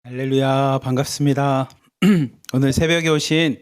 할렐루야, 반갑습니다. 오늘 새벽에 오신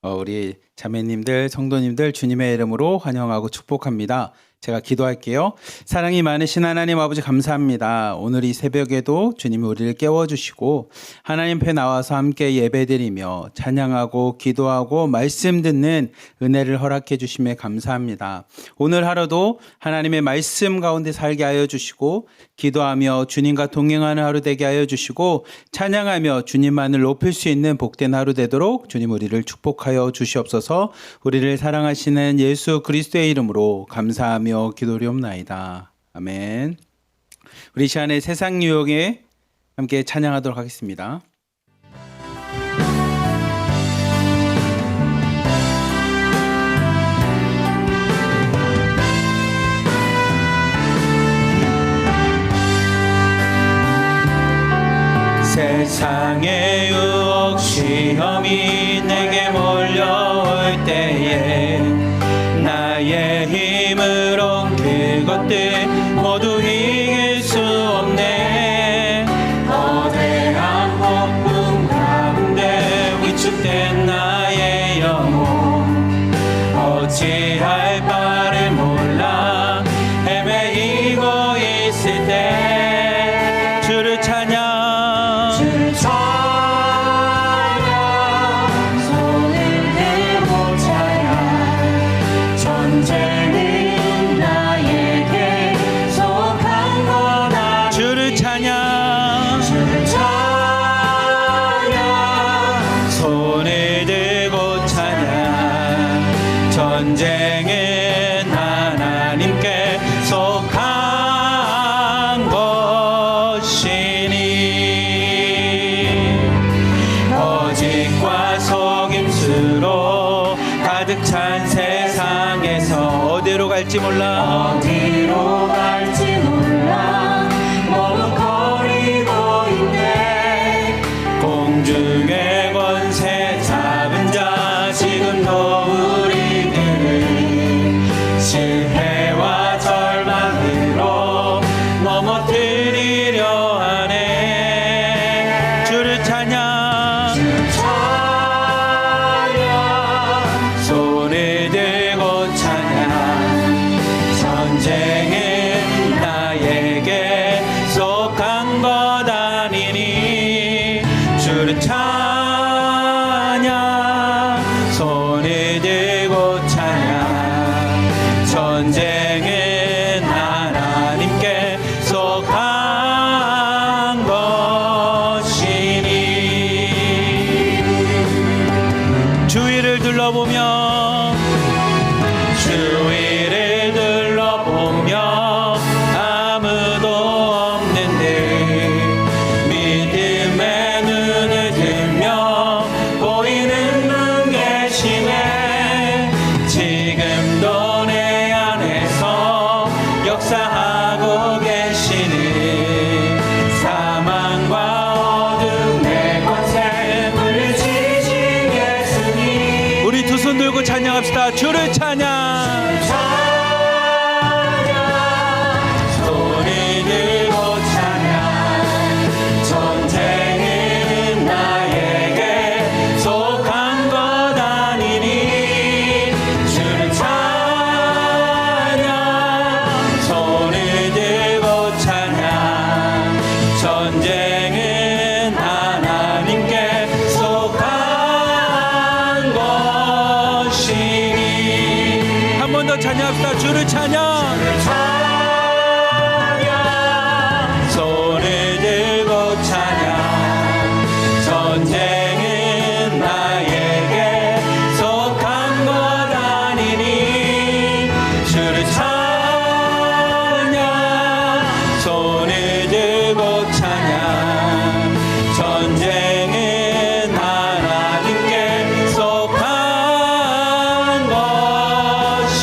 우리 자매님들, 성도님들 주님의 이름으로 환영하고 축복합니다. 제가 기도할게요. 사랑이 많으신 하나님 아버지 감사합니다. 오늘 이 새벽에도 주님이 우리를 깨워주시고 하나님 앞에 나와서 함께 예배드리며 찬양하고 기도하고 말씀 듣는 은혜를 허락해 주심에 감사합니다. 오늘 하루도 하나님의 말씀 가운데 살게 하여 주시고 기도하며 주님과 동행하는 하루 되게 하여 주시고 찬양하며 주님만을 높일 수 있는 복된 하루 되도록 주님 우리를 축복하여 주시옵소서. 우리를 사랑하시는 예수 그리스도의 이름으로 감사하며 기도리옵나이다. 아멘. 우리 시간에 세상 유혹에 함께 찬양하도록 하겠습니다. 세상의 유혹 시험이 내게 몰려올 때에 나의 힘으로 그것들 모두 이길 수 없네. 거대한 폭풍 가운데 위축된 나의 영혼 어찌할 바를 몰라 헤매이고 있을 때 주를 찬양 전쟁은 하나님께 속한 것이니 거짓과 속임수로 가득 찬 세상에서 어디로 갈지 몰라 머뭇거리고 있네. 공중의 권세 잡은 자 지금도 실패와 절망으로 넘어뜨리려 하네. 주를 찬양 손을 들고 찬양 전쟁은 나에게 속한 것 아니니 주를 찬양 손을 들고 찬양 전쟁은 하나님께 속한 것이니 주위를 둘러보며 아무도 없는데 믿음의 눈을 들며 보이는 분 계시네. 지금도 내 안에서 역사하고 계시는 사망과 어둠의 권세 물리치신 예수님. 우리 두 손 들고 찬양합시다. 주를 찬양 손을 들고 찬양 전쟁은 나에게 속한 것 아니니 주를 찬양 손을 들고 찬양 전쟁은 하나님께 속한 것이니. 한 번 더 찬양합시다. 주를 찬양 손을 들고 찬양 전쟁은 나에게 속한 것 아니니 주를 찬양 손을 들고 찬양 전쟁은 하나님께 속한 것이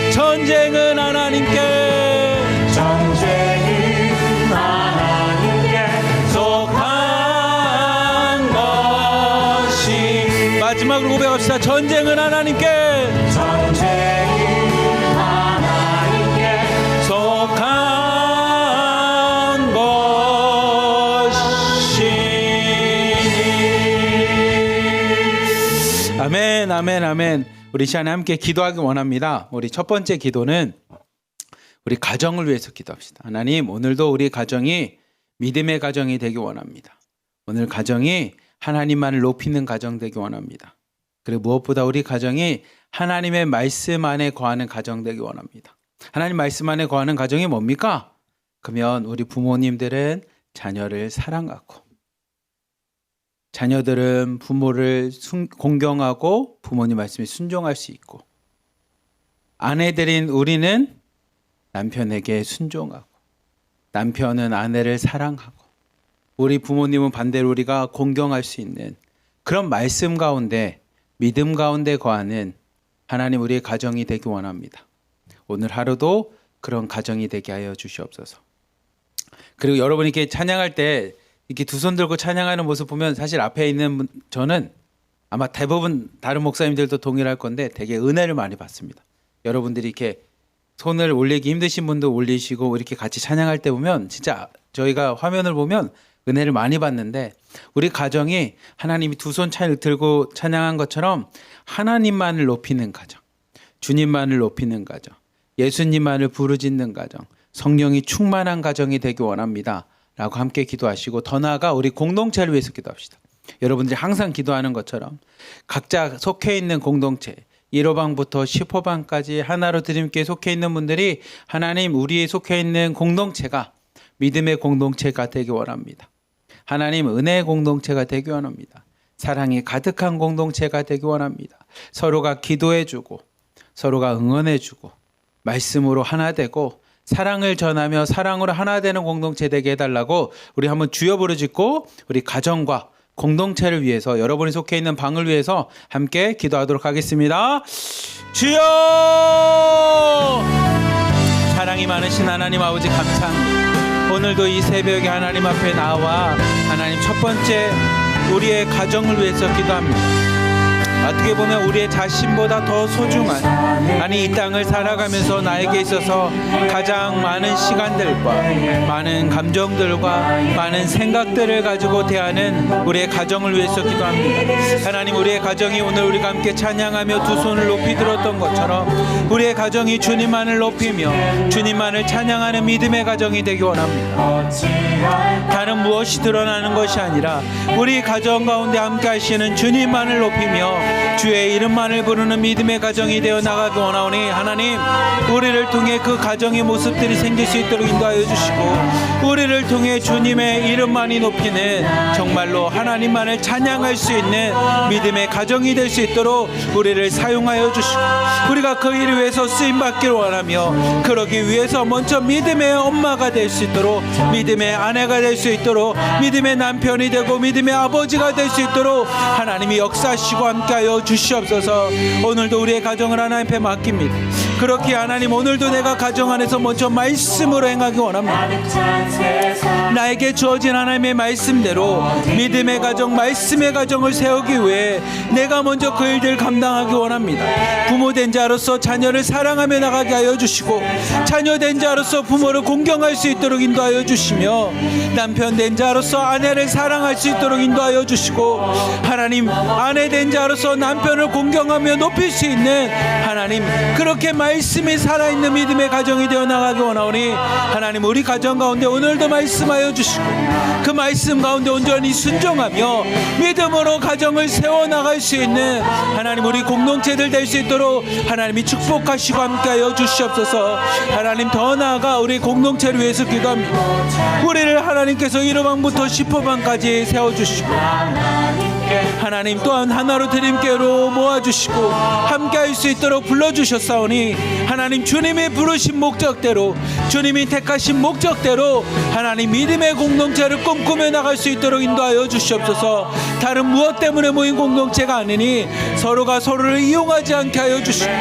전쟁은 하나님께 속한 것이. 마지막으로 고백합시다. 전쟁은 하나님께 속한 것이. 아멘, 아멘, 아멘. 우리 시간에 함께 기도하기 원합니다. 우리 첫 번째 기도는 우리 가정을 위해서 기도합시다. 하나님, 오늘도 우리 가정이 믿음의 가정이 되기 원합니다. 오늘 가정이 하나님만을 높이는 가정 되기 원합니다. 그리고 무엇보다 우리 가정이 하나님의 말씀 안에 거하는 가정 되기 원합니다. 하나님 말씀 안에 거하는 가정이 뭡니까? 그러면 우리 부모님들은 자녀를 사랑하고, 자녀들은 부모를 공경하고 부모님 말씀에 순종할 수 있고, 아내들인 우리는 남편에게 순종하고, 남편은 아내를 사랑하고, 우리 부모님은 반대로 우리가 공경할 수 있는 그런 말씀 가운데, 믿음 가운데 거하는 하나님 우리의 가정이 되기 원합니다. 오늘 하루도 그런 가정이 되게 하여 주시옵소서. 그리고 여러분이 이렇게 찬양할 때 이렇게 두 손 들고 찬양하는 모습 보면 사실 앞에 있는 저는 아마 대부분 다른 목사님들도 동일할 건데 되게 은혜를 많이 받습니다. 여러분들이 이렇게 손을 올리기 힘드신 분도 올리시고 이렇게 같이 찬양할 때 보면 진짜 저희가 화면을 보면 은혜를 많이 받는데, 우리 가정이 하나님이 두 손 들고 찬양한 것처럼 하나님만을 높이는 가정, 주님만을 높이는 가정, 예수님만을 부르짖는 가정, 성령이 충만한 가정이 되기 원합니다 라고 함께 기도하시고, 더 나아가 우리 공동체를 위해서 기도합시다. 여러분들이 항상 기도하는 것처럼 각자 속해 있는 공동체, 1호방부터 10호방까지 하나로 드림께 속해 있는 분들이 하나님 우리의 속해 있는 공동체가 믿음의 공동체가 되기 원합니다. 하나님 은혜의 공동체가 되기 원합니다. 사랑이 가득한 공동체가 되기 원합니다. 서로가 기도해주고, 서로가 응원해주고, 말씀으로 하나 되고, 사랑을 전하며 사랑으로 하나 되는 공동체 되게 해달라고 우리 한번 주여 부르짖고, 우리 가정과 공동체를 위해서, 여러분이 속해 있는 방을 위해서 함께 기도하도록 하겠습니다. 주여! 사랑이 많으신 하나님 아버지 감사합니다. 오늘도 이 새벽에 하나님 앞에 나와 하나님 첫 번째 우리의 가정을 위해서 기도합니다. 어떻게 보면 우리의 자신보다 더 소중한, 아니 이 땅을 살아가면서 나에게 있어서 가장 많은 시간들과 많은 감정들과 많은 생각들을 가지고 대하는 우리의 가정을 위해서 기도합니다. 하나님, 우리의 가정이 오늘 우리가 함께 찬양하며 두 손을 높이 들었던 것처럼 우리의 가정이 주님만을 높이며 주님만을 찬양하는 믿음의 가정이 되기 원합니다. 다른 무엇이 드러나는 것이 아니라 우리 가정 가운데 함께 하시는 주님만을 높이며 주의 이름만을 부르는 믿음의 가정이 되어 나가기 원하오니, 하나님 우리를 통해 그 가정의 모습들이 생길 수 있도록 인도하여 주시고, 우리를 통해 주님의 이름만이 높이는 정말로 하나님만을 찬양할 수 있는 믿음의 가정이 될 수 있도록 우리를 사용하여 주시고, 우리가 그 일을 위해서 쓰임받기를 원하며, 그러기 위해서 먼저 믿음의 엄마가 될 수 있도록, 믿음의 아내가 될 수 있도록, 믿음의 남편이 되고 믿음의 아버지가 될 수 있도록 하나님이 역사하시고 함께하여 주시옵소서. 오늘도 우리의 가정을 하나님 앞에 맡깁니다. 그렇게 하나님, 오늘도 내가 가정 안에서 먼저 말씀으로 행하기 원합니다. 나에게 주어진 하나님의 말씀대로 믿음의 가정, 말씀의 가정을 세우기 위해 내가 먼저 그 일들을 감당하기 원합니다. 부모된 자로서 자녀를 사랑하며 나가게 하여 주시고, 자녀된 자로서 부모를 공경할 수 있도록 인도하여 주시며, 남편된 자로서 아내를 사랑할 수 있도록 인도하여 주시고, 하나님 아내된 자로서 남편을 공경하며 높일 수 있는 하나님, 그렇게 말씀이 살아있는 믿음의 가정이 되어 나가기 원하오니, 하나님 우리 가정 가운데 오늘도 말씀하여 주시고, 그 말씀 가운데 온전히 순종하며 믿음으로 가정을 세워나갈 수 있는 하나님 우리 공동체들 될 수 있도록 하나님이 축복하시고 함께하여 주시옵소서. 하나님 더 나아가 우리 공동체를 위해서 기도합니다. 우리를 하나님께서 1호방부터 10호방까지 세워주시고, 하나님 또한 하나로 드림께로 모아주시고 함께할 수 있도록 불러주셨사오니, 하나님 주님이 부르신 목적대로, 주님이 택하신 목적대로 하나님 믿음의 공동체를 꿈꾸며 나갈 수 있도록 인도하여 주시옵소서. 다른 무엇 때문에 모인 공동체가 아니니 서로가 서로를 이용하지 않게 하여 주시고,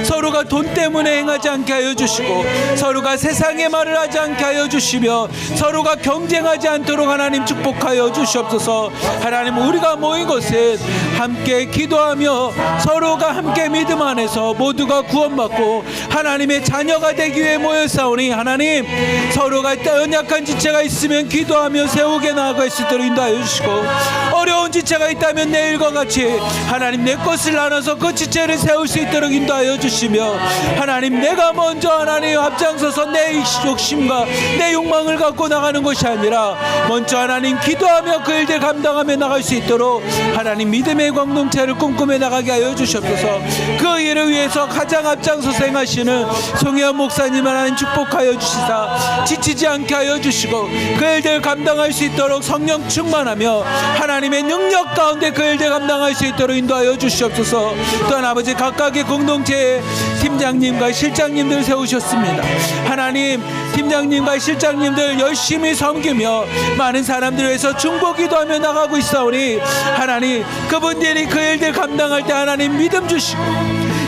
서로가 돈 때문에 행하지 않게 하여 주시고, 서로가 세상의 말을 하지 않게 하여 주시며, 서로가 경쟁하지 않도록 하나님 축복하여 주시옵소서. 하나님 우리가 모인 것은 함께 기도하며 서로가 함께 믿음 안에서 모두가 구원받고 하나님의 자녀가 되기 위해 모였사오니 하나님 서로가 연약한 지체가 있으면 기도하며 세우게 나아갈 수 있도록 인도하여 주시고 어려운 지체가 있다면 내일과 같이 하나님 내 것을 나눠서 그 지체를 세울 수 있도록 인도하여 주시며 하나님 내가 먼저 하나님 앞장서서 내 욕심과 내 욕망을 갖고 나가는 것이 아니라 먼저 하나님 기도하며 그 일들 감당하며 나갈 수 있도록 하나님 믿음의 공동체를 꿈꾸며 나가게 하여 주시옵소서. 그 일을 위해서 가장 앞장서서 행하시는 송혜원 목사님 하나님 축복하여 주시사 지치지 않게 하여 주시고 그 일들 감당할 수 있도록 성령 충만하며 하나님의 능력 가운데 그 일들 감당할 수 있도록 인도하여 주시옵소서. 또한 아버지 각각의 공동체의 팀장님과 실장님들 세우셨습니다. 하나님 팀장님과 실장님들 열심히 섬기며 많은 사람들을 위해서 중보기도 하며 나가고 있사오니 하나님 그분들이 그 일들 감당할 때 하나님 믿음 주시고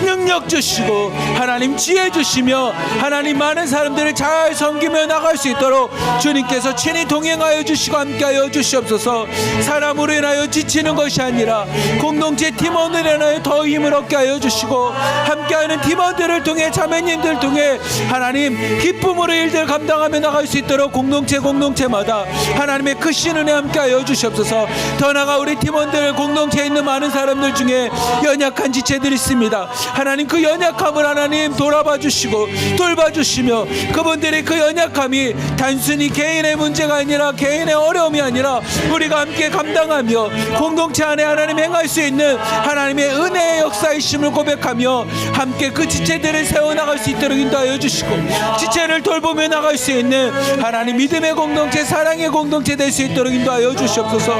능력 주시고 하나님 지혜 주시며 하나님 많은 사람들을 잘 섬기며 나갈 수 있도록 주님께서 친히 동행하여 주시고 함께하여 주시옵소서. 사람으로 인하여 지치는 것이 아니라 공동체 팀원으로 인하여 더 힘을 얻게 하여 주시고 함께하는 팀원들을 통해 자매님들 통해 하나님 기쁨으로 일들 감당하며 나갈 수 있도록 공동체마다 하나님의 크신 은혜 함께하여 주시옵소서. 더 나아가 우리 팀원들 공동체에 있는 많은 사람들 중에 연약한 지체들이 있습니다. 하나님 그 연약함을 하나님 돌아봐 주시고 돌봐 주시며 그분들의 그 연약함이 단순히 개인의 문제가 아니라 개인의 어려움이 아니라 우리가 함께 감당하며 공동체 안에 하나님 행할 수 있는 하나님의 은혜의 역사이심을 고백하며 함께 그 지체들을 세워나갈 수 있도록 인도하여 주시고 지체를 돌보며 나갈 수 있는 하나님 믿음의 공동체 사랑의 공동체 될 수 있도록 인도하여 주시옵소서.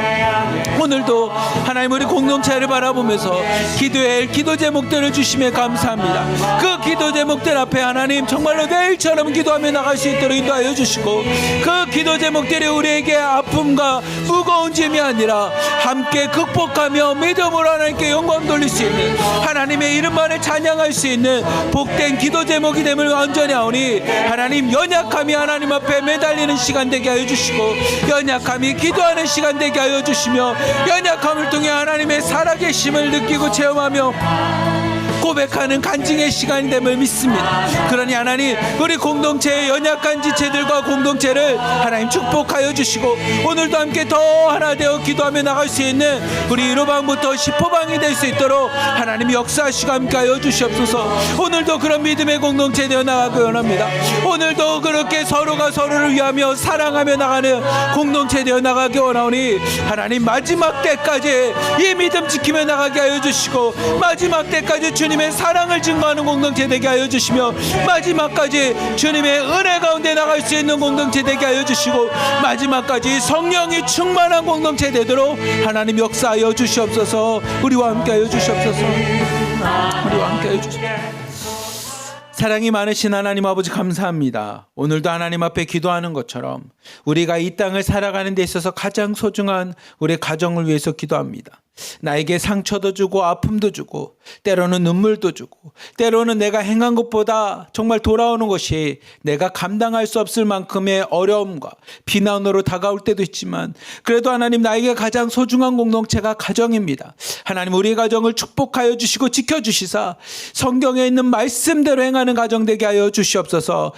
오늘도 하나님 우리 공동체를 바라보면서 기도의 기도 제목들을 주시며 감사합니다. 그 기도 제목들 앞에 하나님 정말로 내일처럼 기도하며 나갈 수 있도록 인도하여 주시고 그 기도 제목들이 우리에게 아픔과 무거운 짐이 아니라 함께 극복하며 믿음으로 하나님께 영광 돌릴 수 있는 하나님의 이름만을 찬양할 수 있는 복된 기도 제목이 됨을 완전히 아오니 하나님 연약함이 하나님 앞에 매달리는 시간 되게 하여 주시고 연약함이 기도하는 시간 되게 하여 주시며 연약함을 통해 하나님의 살아계심을 느끼고 체험하며 고백하는 간증의 시간이 됨을 믿습니다. 그러니 하나님 우리 공동체의 연약한 지체들과 공동체를 하나님 축복하여 주시고 오늘도 함께 더 하나 되어 기도하며 나갈 수 있는 우리 1호방부터 10호방이 될 수 있도록 하나님 역사하시고 함께하여 주시옵소서. 오늘도 그런 믿음의 공동체 되어 나가기 원합니다. 오늘도 그렇게 서로가 서로를 위하며 사랑하며 나가는 공동체 되어 나가기 원하오니 하나님 마지막 때까지 이 믿음 지키며 나가게 하여 주시고 마지막 때까지 주님의 사랑을 증거하는 공동체 되게 하여 주시며 마지막까지 주님의 은혜 가운데 나갈 수 있는 공동체 되게 하여 주시고 마지막까지 성령이 충만한 공동체 되도록 하나님 역사하여 주시옵소서. 우리와 함께 하여 주시옵소서. 우리와 함께 하여 주시옵소서. 사랑이 많으신 하나님 아버지 감사합니다. 오늘도 하나님 앞에 기도하는 것처럼 우리가 이 땅을 살아가는 데 있어서 가장 소중한 우리 가정을 위해서 기도합니다. 나에게 상처도 주고 아픔도 주고 때로는 눈물도 주고 때로는 내가 행한 것보다 정말 돌아오는 것이 내가 감당할 수 없을 만큼의 어려움과 비난으로 다가올 때도 있지만 그래도 하나님 나에게 가장 소중한 공동체가 가정입니다. 하나님 우리 가정을 축복하여 주시고 지켜주시사 성경에 있는 말씀대로 행하는 가정 되게 하여 주시옵소서.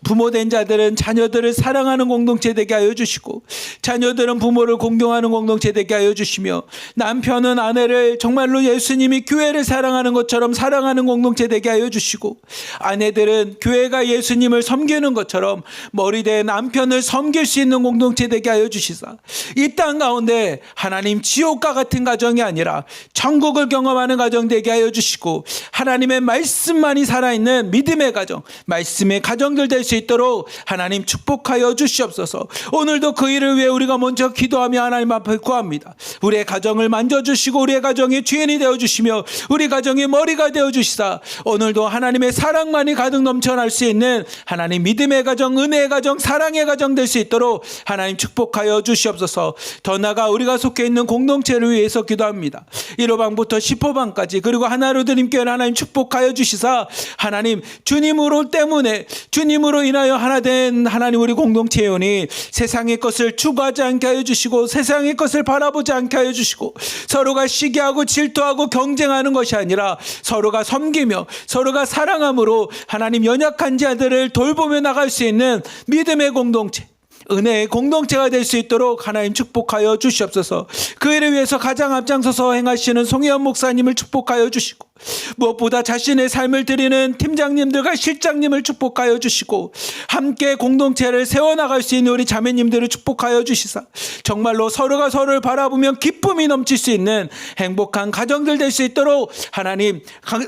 부모된 자들은 자녀들을 사랑하는 공동체 되게 하여 주시고 자녀들은 부모를 공경하는 공동체 되게 하여 주시며 남편은 아내를 정말로 예수님이 교회를 사랑하는 것처럼 사랑하는 공동체 되게 하여 주시고 아내들은 교회가 예수님을 섬기는 것처럼 머리된 남편을 섬길 수 있는 공동체 되게 하여 주시사 이 땅 가운데 하나님 지옥과 같은 가정이 아니라 천국을 경험하는 가정 되게 하여 주시고 하나님의 말씀만이 살아있는 믿음의 가정 말씀의 가정들 될 수 있도록 하나님 축복하여 주시옵소서. 오늘도 그 일을 위해 우리가 먼저 기도하며 하나님 앞에 구합니다. 우리의 가정을 만져주시고 우리의 가정의 주인이 되어주시며 우리 가정의 머리가 되어주시사 오늘도 하나님의 사랑만이 가득 넘쳐날 수 있는 하나님 믿음의 가정 은혜의 가정 사랑의 가정 될 수 있도록 하나님 축복하여 주시옵소서. 더 나아가 우리가 속해 있는 공동체를 위해서 기도합니다. 1호방부터 10호방까지 그리고 하나로 드림교회를 하나님 축복하여 주시사 하나님 주님으로 때문에 주님으로 인하여 하나 된 하나님 우리 공동체원이 세상의 것을 추구하지 않게 하여 주시고 세상의 것을 바라보지 않게 하여 주시고 주시고, 서로가 시기하고 질투하고 경쟁하는 것이 아니라 서로가 섬기며 서로가 사랑함으로 하나님 연약한 자들을 돌보며 나갈 수 있는 믿음의 공동체, 은혜의 공동체가 될 수 있도록 하나님 축복하여 주시옵소서. 그 일을 위해서 가장 앞장서서 행하시는 송혜원 목사님을 축복하여 주시고, 무엇보다 자신의 삶을 드리는 팀장님들과 실장님을 축복하여 주시고, 함께 공동체를 세워나갈 수 있는 우리 자매님들을 축복하여 주시사 정말로 서로가 서로를 바라보며 기쁨이 넘칠 수 있는 행복한 가정들 될 수 있도록, 하나님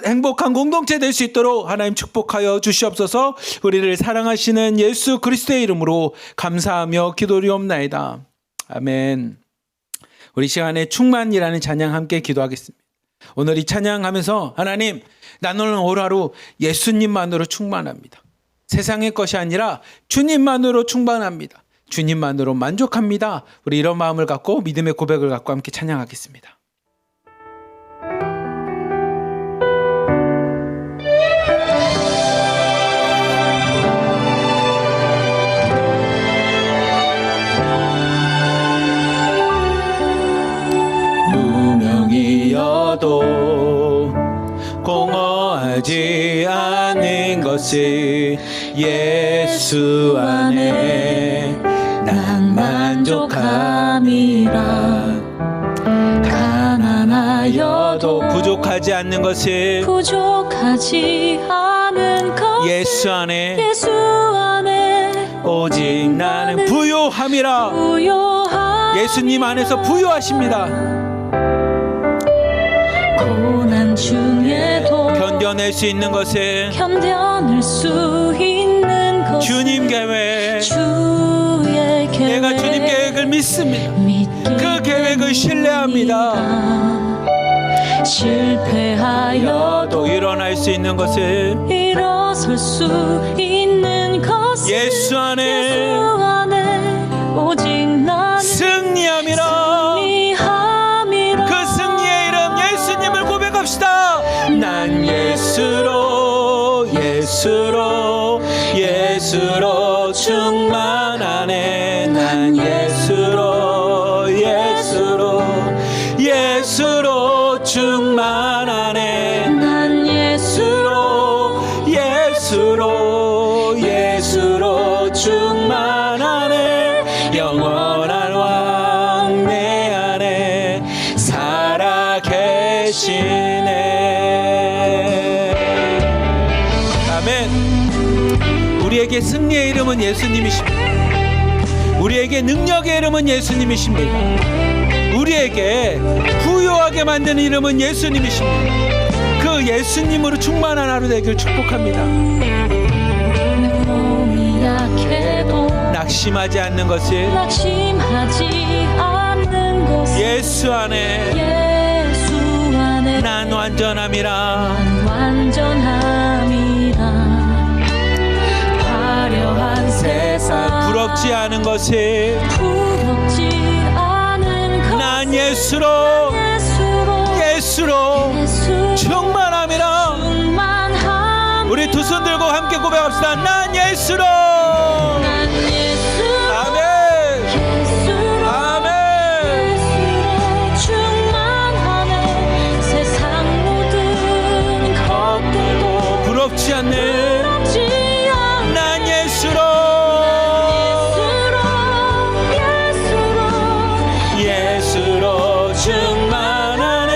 행복한 공동체 될 수 있도록 하나님 축복하여 주시옵소서. 우리를 사랑하시는 예수 그리스도의 이름으로 감사하며 기도리옵나이다. 아멘. 우리 시간에 충만이라는 찬양 함께 기도하겠습니다. 오늘 이 찬양하면서 하나님, 나는 오늘 하루 예수님만으로 충만합니다. 세상의 것이 아니라 주님만으로 충만합니다. 주님만으로 만족합니다. 우리 이런 마음을 갖고 믿음의 고백을 갖고 함께 찬양하겠습니다. 무명이어도 공허하지 않은 것을 예수 안에 난 만족함이라. 가난하여도 부족하지 않는 것을 예수 안에 오직 나는 부요함이라. 예수님 안에서 부요하십니다. 고난 중에도 견뎌낼 수 있는 것을 주님 계획, 내가 주님 계획을 믿습니다. 그 계획을 신뢰합니다. 실패하여도 일어날 수 있는 것을 일어설 수 있는 것을 예수 안에 오직 나는 승리함이라. 그 승리의 이름 예수님을 고백합시다. 난 예수로 충만하네. 난 예수로 충만하네. 난 예수로 충만하네. 영원한 왕 내 안에 살아 계시네. 아멘. 우리에게 승리의 이름은 예수님이십니다. 우리에게 능력의 이름은 예수님이십니다. 우리에게 부요하게 만드는 이름은 예수님이십니다. 그 예수님으로 충만한 하루 되길 축복합니다. 몸이 약해도 낙심하지 않는 것을 예수 안에 난 완전함이라. 화려한 세상 부럽지 않은 것을 난 예수로 충만함이라. 우리 두 손 들고 함께 고백합시다. 난 예수로. 아멘. 아멘. 부럽지 않네. 난 예수로 충만하네.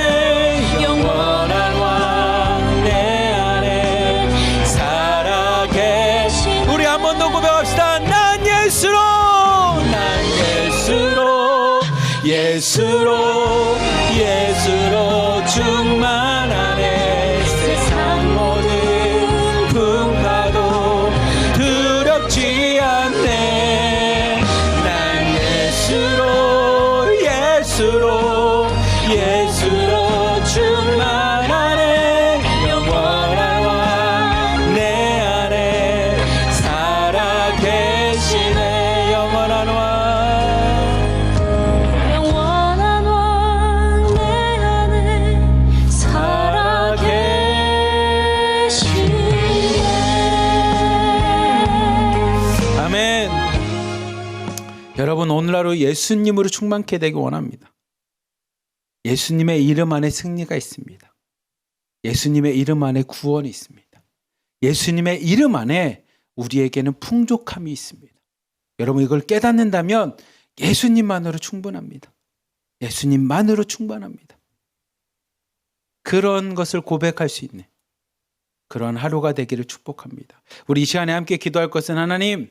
영원한 왕 내 안에 살아 계신. 우리 한 번 더 고백합시다. 난 예수로 충만하네. 세상 모든 풍파도 두렵지 않네. 난 예수로 충만하네. 영원한 왕 내 안에 살아 계시네. 영원한 왕 내 안에 살아 계시네. 아멘. 여러분, 오늘 하루 예수님으로 충만케 되기 원합니다. 예수님의 이름 안에 승리가 있습니다. 예수님의 이름 안에 구원이 있습니다. 예수님의 이름 안에 우리에게는 풍족함이 있습니다. 여러분 이걸 깨닫는다면 예수님만으로 충분합니다. 예수님만으로 충분합니다. 그런 것을 고백할 수 있는 그런 하루가 되기를 축복합니다. 우리 이 시간에 함께 기도할 것은 하나님,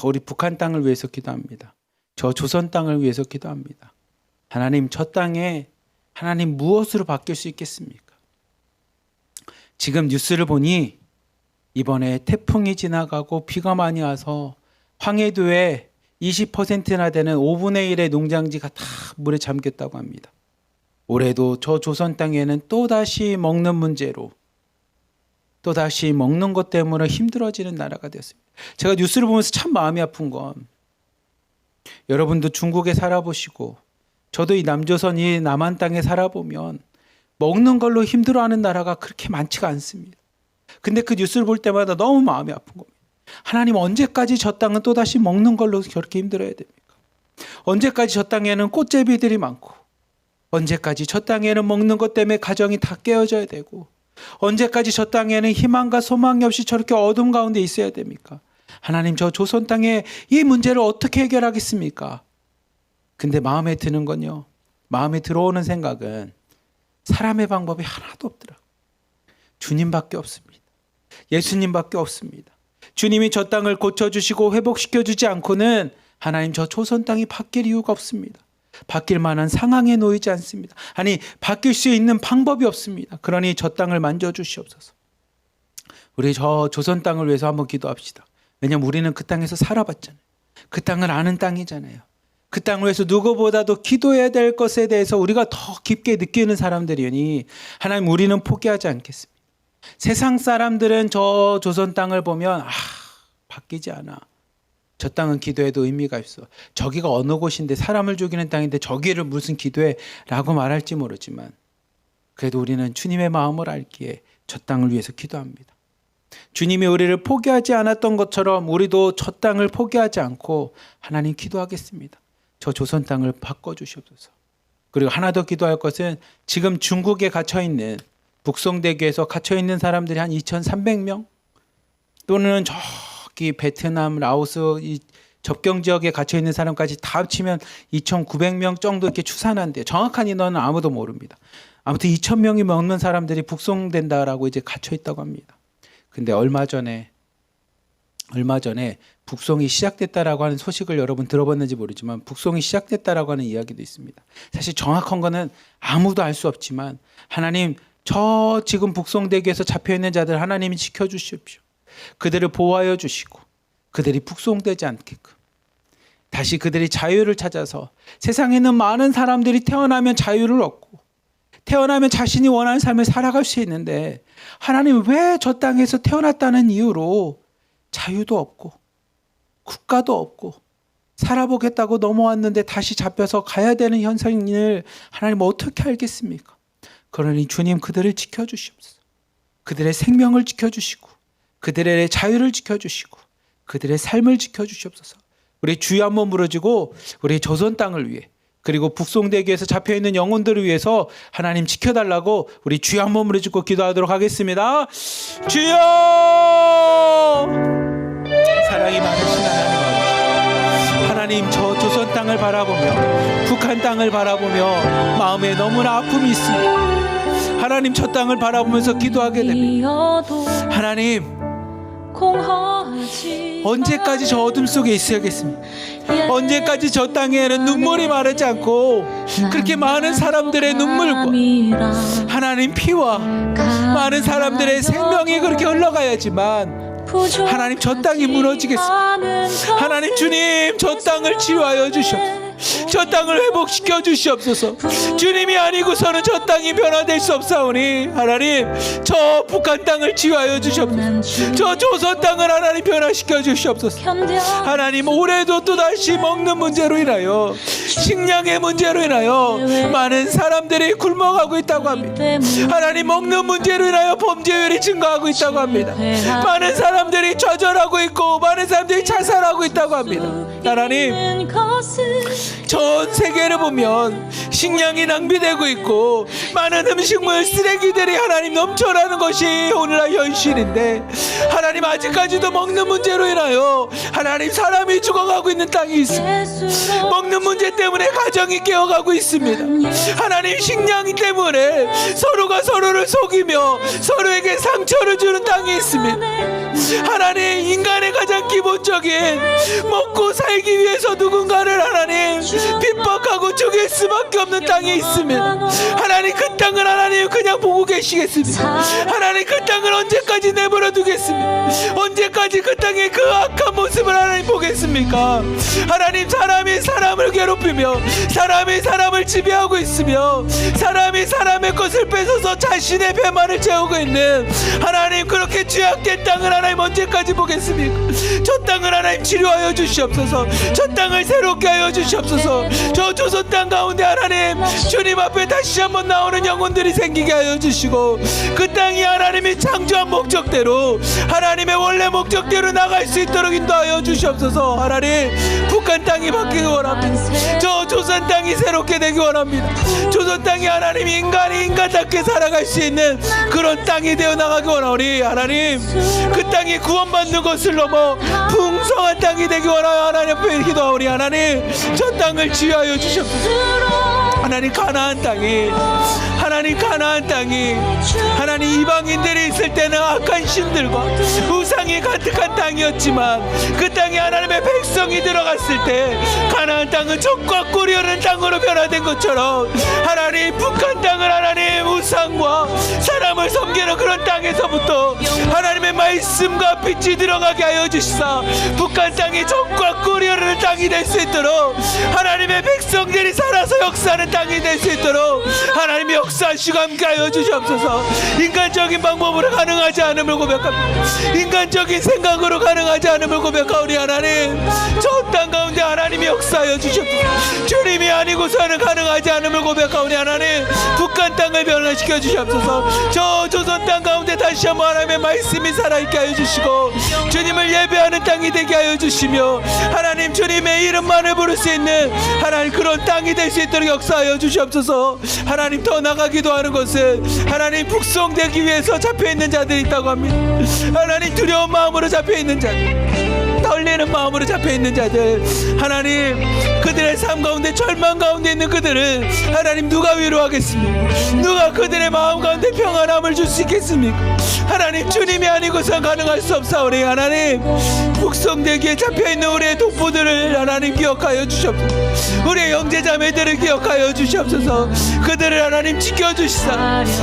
우리 북한 땅을 위해서 기도합니다. 저 조선 땅을 위해서 기도합니다. 하나님, 저 땅에 하나님 무엇으로 바뀔 수 있겠습니까? 지금 뉴스를 보니 이번에 태풍이 지나가고 비가 많이 와서 황해도에 20%나 되는 5분의 1의 농장지가 다 물에 잠겼다고 합니다. 올해도 저 조선 땅에는 또다시 먹는 문제로, 또다시 먹는 것 때문에 힘들어지는 나라가 되었습니다. 제가 뉴스를 보면서 참 마음이 아픈 건, 여러분도 중국에 살아보시고 저도 이 남조선 이 남한 땅에 살아보면 먹는 걸로 힘들어하는 나라가 그렇게 많지가 않습니다. 근데 그 뉴스를 볼 때마다 너무 마음이 아픈 겁니다. 하나님, 언제까지 저 땅은 또다시 먹는 걸로 저렇게 힘들어야 됩니까? 언제까지 저 땅에는 꽃제비들이 많고, 언제까지 저 땅에는 먹는 것 때문에 가정이 다 깨어져야 되고, 언제까지 저 땅에는 희망과 소망이 없이 저렇게 어둠 가운데 있어야 됩니까? 하나님, 저 조선 땅에 이 문제를 어떻게 해결하겠습니까? 근데 마음에 드는 건요, 마음에 들어오는 생각은 사람의 방법이 하나도 없더라고요. 주님밖에 없습니다. 예수님밖에 없습니다. 주님이 저 땅을 고쳐주시고 회복시켜주지 않고는 하나님, 저 조선 땅이 바뀔 이유가 없습니다. 바뀔 만한 상황에 놓이지 않습니다. 아니, 바뀔 수 있는 방법이 없습니다. 그러니 저 땅을 만져주시옵소서. 우리 저 조선 땅을 위해서 한번 기도합시다. 왜냐하면 우리는 그 땅에서 살아봤잖아요. 그 땅을 아는 땅이잖아요. 그 땅을 위해서 누구보다도 기도해야 될 것에 대해서 우리가 더 깊게 느끼는 사람들이니 하나님, 우리는 포기하지 않겠습니다. 세상 사람들은 저 조선 땅을 보면 바뀌지 않아. 저 땅은 기도해도 의미가 없어. 저기가 어느 곳인데, 사람을 죽이는 땅인데 저기를 무슨 기도해 라고 말할지 모르지만, 그래도 우리는 주님의 마음을 알기에 저 땅을 위해서 기도합니다. 주님이 우리를 포기하지 않았던 것처럼 우리도 저 땅을 포기하지 않고 하나님 기도하겠습니다. 저 조선 땅을 바꿔주시옵소서. 그리고 하나 더 기도할 것은, 지금 중국에 갇혀있는, 북송대교에서 갇혀있는 사람들이 한 2,300명, 또는 저기 베트남, 라오스 이 접경 지역에 갇혀있는 사람까지 다 합치면 2,900명 정도 이렇게 추산한대요. 정확한 인원은 아무도 모릅니다. 아무튼 2,000명이 넘는 사람들이 북송된다라고 이제 갇혀있다고 합니다. 근데 얼마 전에 북송이 시작됐다라고 하는 소식을 여러분 들어봤는지 모르지만, 북송이 시작됐다라고 하는 이야기도 있습니다. 사실 정확한 거는 아무도 알 수 없지만, 하나님, 저 지금 북송대교에서 잡혀있는 자들 하나님이 지켜주십시오. 그들을 보호하여 주시고 그들이 북송되지 않게끔 다시 그들이 자유를 찾아서, 세상에 있는 많은 사람들이 태어나면 자유를 얻고 태어나면 자신이 원하는 삶을 살아갈 수 있는데, 하나님, 왜 저 땅에서 태어났다는 이유로 자유도 없고 국가도 없고 살아보겠다고 넘어왔는데 다시 잡혀서 가야 되는 현상을 하나님 어떻게 알겠습니까? 그러니 주님, 그들을 지켜주시옵소서. 그들의 생명을 지켜주시고 그들의 자유를 지켜주시고 그들의 삶을 지켜주시옵소서. 우리 주여 한번 부르짖고 우리 조선 땅을 위해, 그리고 북송대교에서 잡혀있는 영혼들을 위해서 하나님 지켜달라고 우리 주여 한번 부르짖고 기도하도록 하겠습니다. 주여! 사랑이 많으신 하나님, 저 조선 땅을 바라보며 북한 땅을 바라보며 마음에 너무나 아픔이 있습니다. 하나님, 저 땅을 바라보면서 기도하게 됩니다. 하나님, 언제까지 저 어둠 속에 있어야겠습니까? 언제까지 저 땅에는 눈물이 마르지 않고 그렇게 많은 사람들의 눈물과 하나님 피와 많은 사람들의 생명이 그렇게 흘러가야지만, 하나님, 저 땅이 무너지겠습니다. 하나님, 주님, 저 땅을 치유하여 주시옵소서. 저 땅을 회복시켜 주시옵소서. 주님이 아니고서는 저 땅이 변화될 수 없사오니, 하나님, 저 북한 땅을 치유하여 주시옵소서. 저 조선 땅을 하나님 변화시켜 주시옵소서. 하나님, 올해도 또다시 먹는 문제로 인하여, 식량의 문제로 인하여 많은 사람들이 굶어가고 있다고 합니다. 하나님, 먹는 문제로 인하여 범죄율이 증가하고 있다고 합니다. 많은 사람들이 좌절하고 있고 많은 사람들이 자살하고 있다고 합니다. 하나님, 전 세계를 보면 식량이 낭비되고 있고 많은 음식물 쓰레기들이 하나님 넘쳐나는 것이 오늘날 현실인데, 하나님 아직까지도 먹는 문제로 인하여 하나님 사람이 죽어가고 있는 땅이 있습니다. 먹는 문제 때문에 가정이 깨어가고 있습니다. 하나님 식량 때문에 서로가 서로를 속이며 서로에게 상처를 주는 땅이 있습니다. 하나님, 인간의 가장 기본적인 먹고 살기 위해서 누군가를 하나님 핍박하고 죽일 수밖에 없는 땅이 있습니다. 하나님, 그 땅을 하나님 그냥 보고 계시겠습니까? 하나님, 그 땅을 언제까지 내버려 두겠습니까? 언제까지 그 땅의 그 악한 모습을 하나님 보겠습니까? 하나님, 사람이 사람을 괴롭히며 사람이 사람을 지배하고 있으며 사람이 사람의 것을 뺏어서 자신의 배만을 채우고 있는 하나님, 그렇게 죄악된 땅을 하나님 언제까지 보겠습니까? 저 땅을 하나님 치료하여 주시옵소서. 저 땅을 새롭게 하여 주시옵소서. 저 조선 땅 가운데 하나님 주님 앞에 다시 한번 나오는 영혼들이 생기게 하여 주시고, 그 땅이 하나님이 창조한 목적대로 하나님의 원래 목적대로 나갈 수 있도록 인도하여 주시옵소서. 하나님, 북한 땅이 바뀌기 원합니다. 저 조선 땅이 새롭게 되기 원합니다. 조선 땅이 하나님 인간이 인간답게 살아갈 수 있는 그런 땅이 되어 나가기 원하오니, 하나님 그 땅이 구원받는 것을 넘어 풍성한 땅이 되기 원하여 하나님 앞에 기도하오니, 하나님 저 땅을 지휘하여 주시옵소서. 하나님, 가나안 땅이 하나님 가나안 땅이 하나님 이방인들이 있을 때는 악한 신들과 우상이 가득한 땅이었지만, 그 땅에 하나님의 백성이 들어갔을 때 가나안 땅은 적과 꿀이 흐르는 땅으로 변화된 것처럼, 하나님 북한 땅을 하나님 우상과 사람을 섬기는 그런 땅에서부터 하나님의 말씀과 빛이 들어가게 하여 주시사, 북한 땅이 적과 꿀이 흐르는 땅이 될 수 있도록, 하나님의 백성들이 살아서 역사하는 땅이 될 수 있도록 하나님이 역사하시고 함께하여 주시옵소서. 인간적인 방법으로 가능하지 않음을 고백합니다. 인간적인 생각으로 가능하지 않음을 고백하오니, 하나님 저 땅 가운데 하나님이 역사하여 주시옵소서. 주님이 아니고서는 가능하지 않음을 고백하오니, 하나님 북한 땅을 변화시켜 주시옵소서. 저 조선 땅 가운데 다시 한번 하나님의 말씀이 살아있게 하여 주시고, 주님을 예배하는 땅이 되게 하여 주시며, 하나님 주님의 이름만을 부를 수 있는 하나님 그런 땅이 될 수 있도록 역사하여 주시옵소서. 하나님, 더 나가기도 하는 것은 하나님 북송되기 위해서 잡혀있는 자들이 있다고 합니다. 하나님, 두려운 마음으로 잡혀있는 자들, 떨리는 마음으로 잡혀있는 자들, 하나님 그들의 삶 가운데 절망 가운데 있는 그들은 하나님 누가 위로하겠습니까? 누가 그들의 마음 가운데 평안함을 줄 수 있겠습니까? 하나님, 주님이 아니고선 가능할 수 없사오니, 하나님 북송되기에 잡혀있는 우리의 동포들을 하나님 기억하여 주시옵소서. 우리의 형제자매들을 기억하여 주시옵소서. 그들을 하나님 지켜주시사,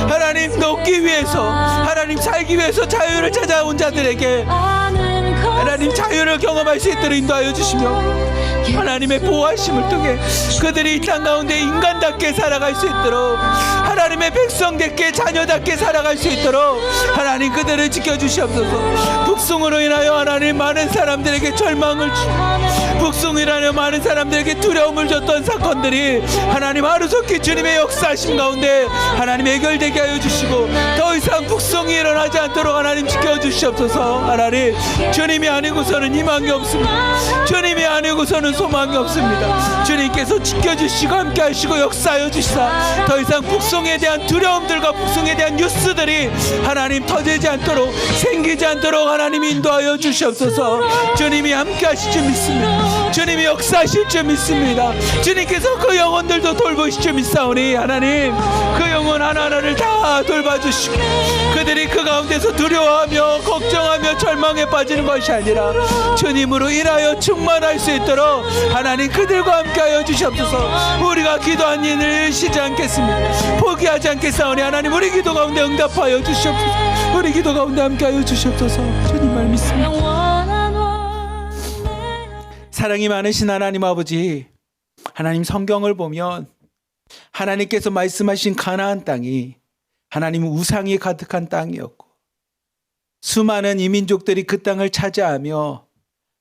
하나님 돕기 위해서, 하나님 살기 위해서 자유를 찾아온 자들에게 하나님 자유를 경험할 수 있도록 인도하여 주시며, 하나님의 보호하심을 통해 그들이 이 땅 가운데 인간답게 살아갈 수 있도록, 하나님의 백성답게 자녀답게 살아갈 수 있도록 하나님 그들을 지켜주시옵소서. 북송으로 인하여 하나님 많은 사람들에게 절망을 주시고, 북송으로 인하여 많은 사람들에게 두려움을 줬던 사건들이 하나님 하루속히 주님의 역사하심 가운데 하나님 해결되게 하여 주시고, 더 이상 북송이 일어나지 않도록 하나님 지켜주시옵소서. 하나님, 주님이 아니고서는 희망이 없습니다. 주님이 아니고서는 소망이 없습니다. 주님께서 지켜주시고 함께 하시고 역사하여 주시사, 더 이상 북송에 대한 두려움들과 북송에 대한 뉴스들이 하나님 터지지 않도록, 생기지 않도록 하나님 인도하여 주시옵소서. 주님이 함께 하실 줄 믿습니다. 주님이 역사하실 줄 믿습니다. 주님께서 그 영혼들도 돌보실 줄 믿사오니, 하나님 그 영혼 하나하나를 다 돌봐주시고, 그들이 그 가운데서 두려워하며 걱정하며 절망에 빠지는 것이 아니라 주님으로 인하여 충만할 수 있도록 하나님 그들과 함께하여 주시옵소서. 우리가 기도한 일을 쉬지 않겠습니다. 포기하지 않겠사오니, 하나님 우리 기도 가운데 응답하여 주시옵소서. 우리 기도 가운데 함께하여 주시옵소서. 주님을 믿습니다. 사랑이 많으신 하나님 아버지, 하나님 성경을 보면 하나님께서 말씀하신 가나안 땅이 하나님 우상이 가득한 땅이었고, 수많은 이민족들이 그 땅을 차지하며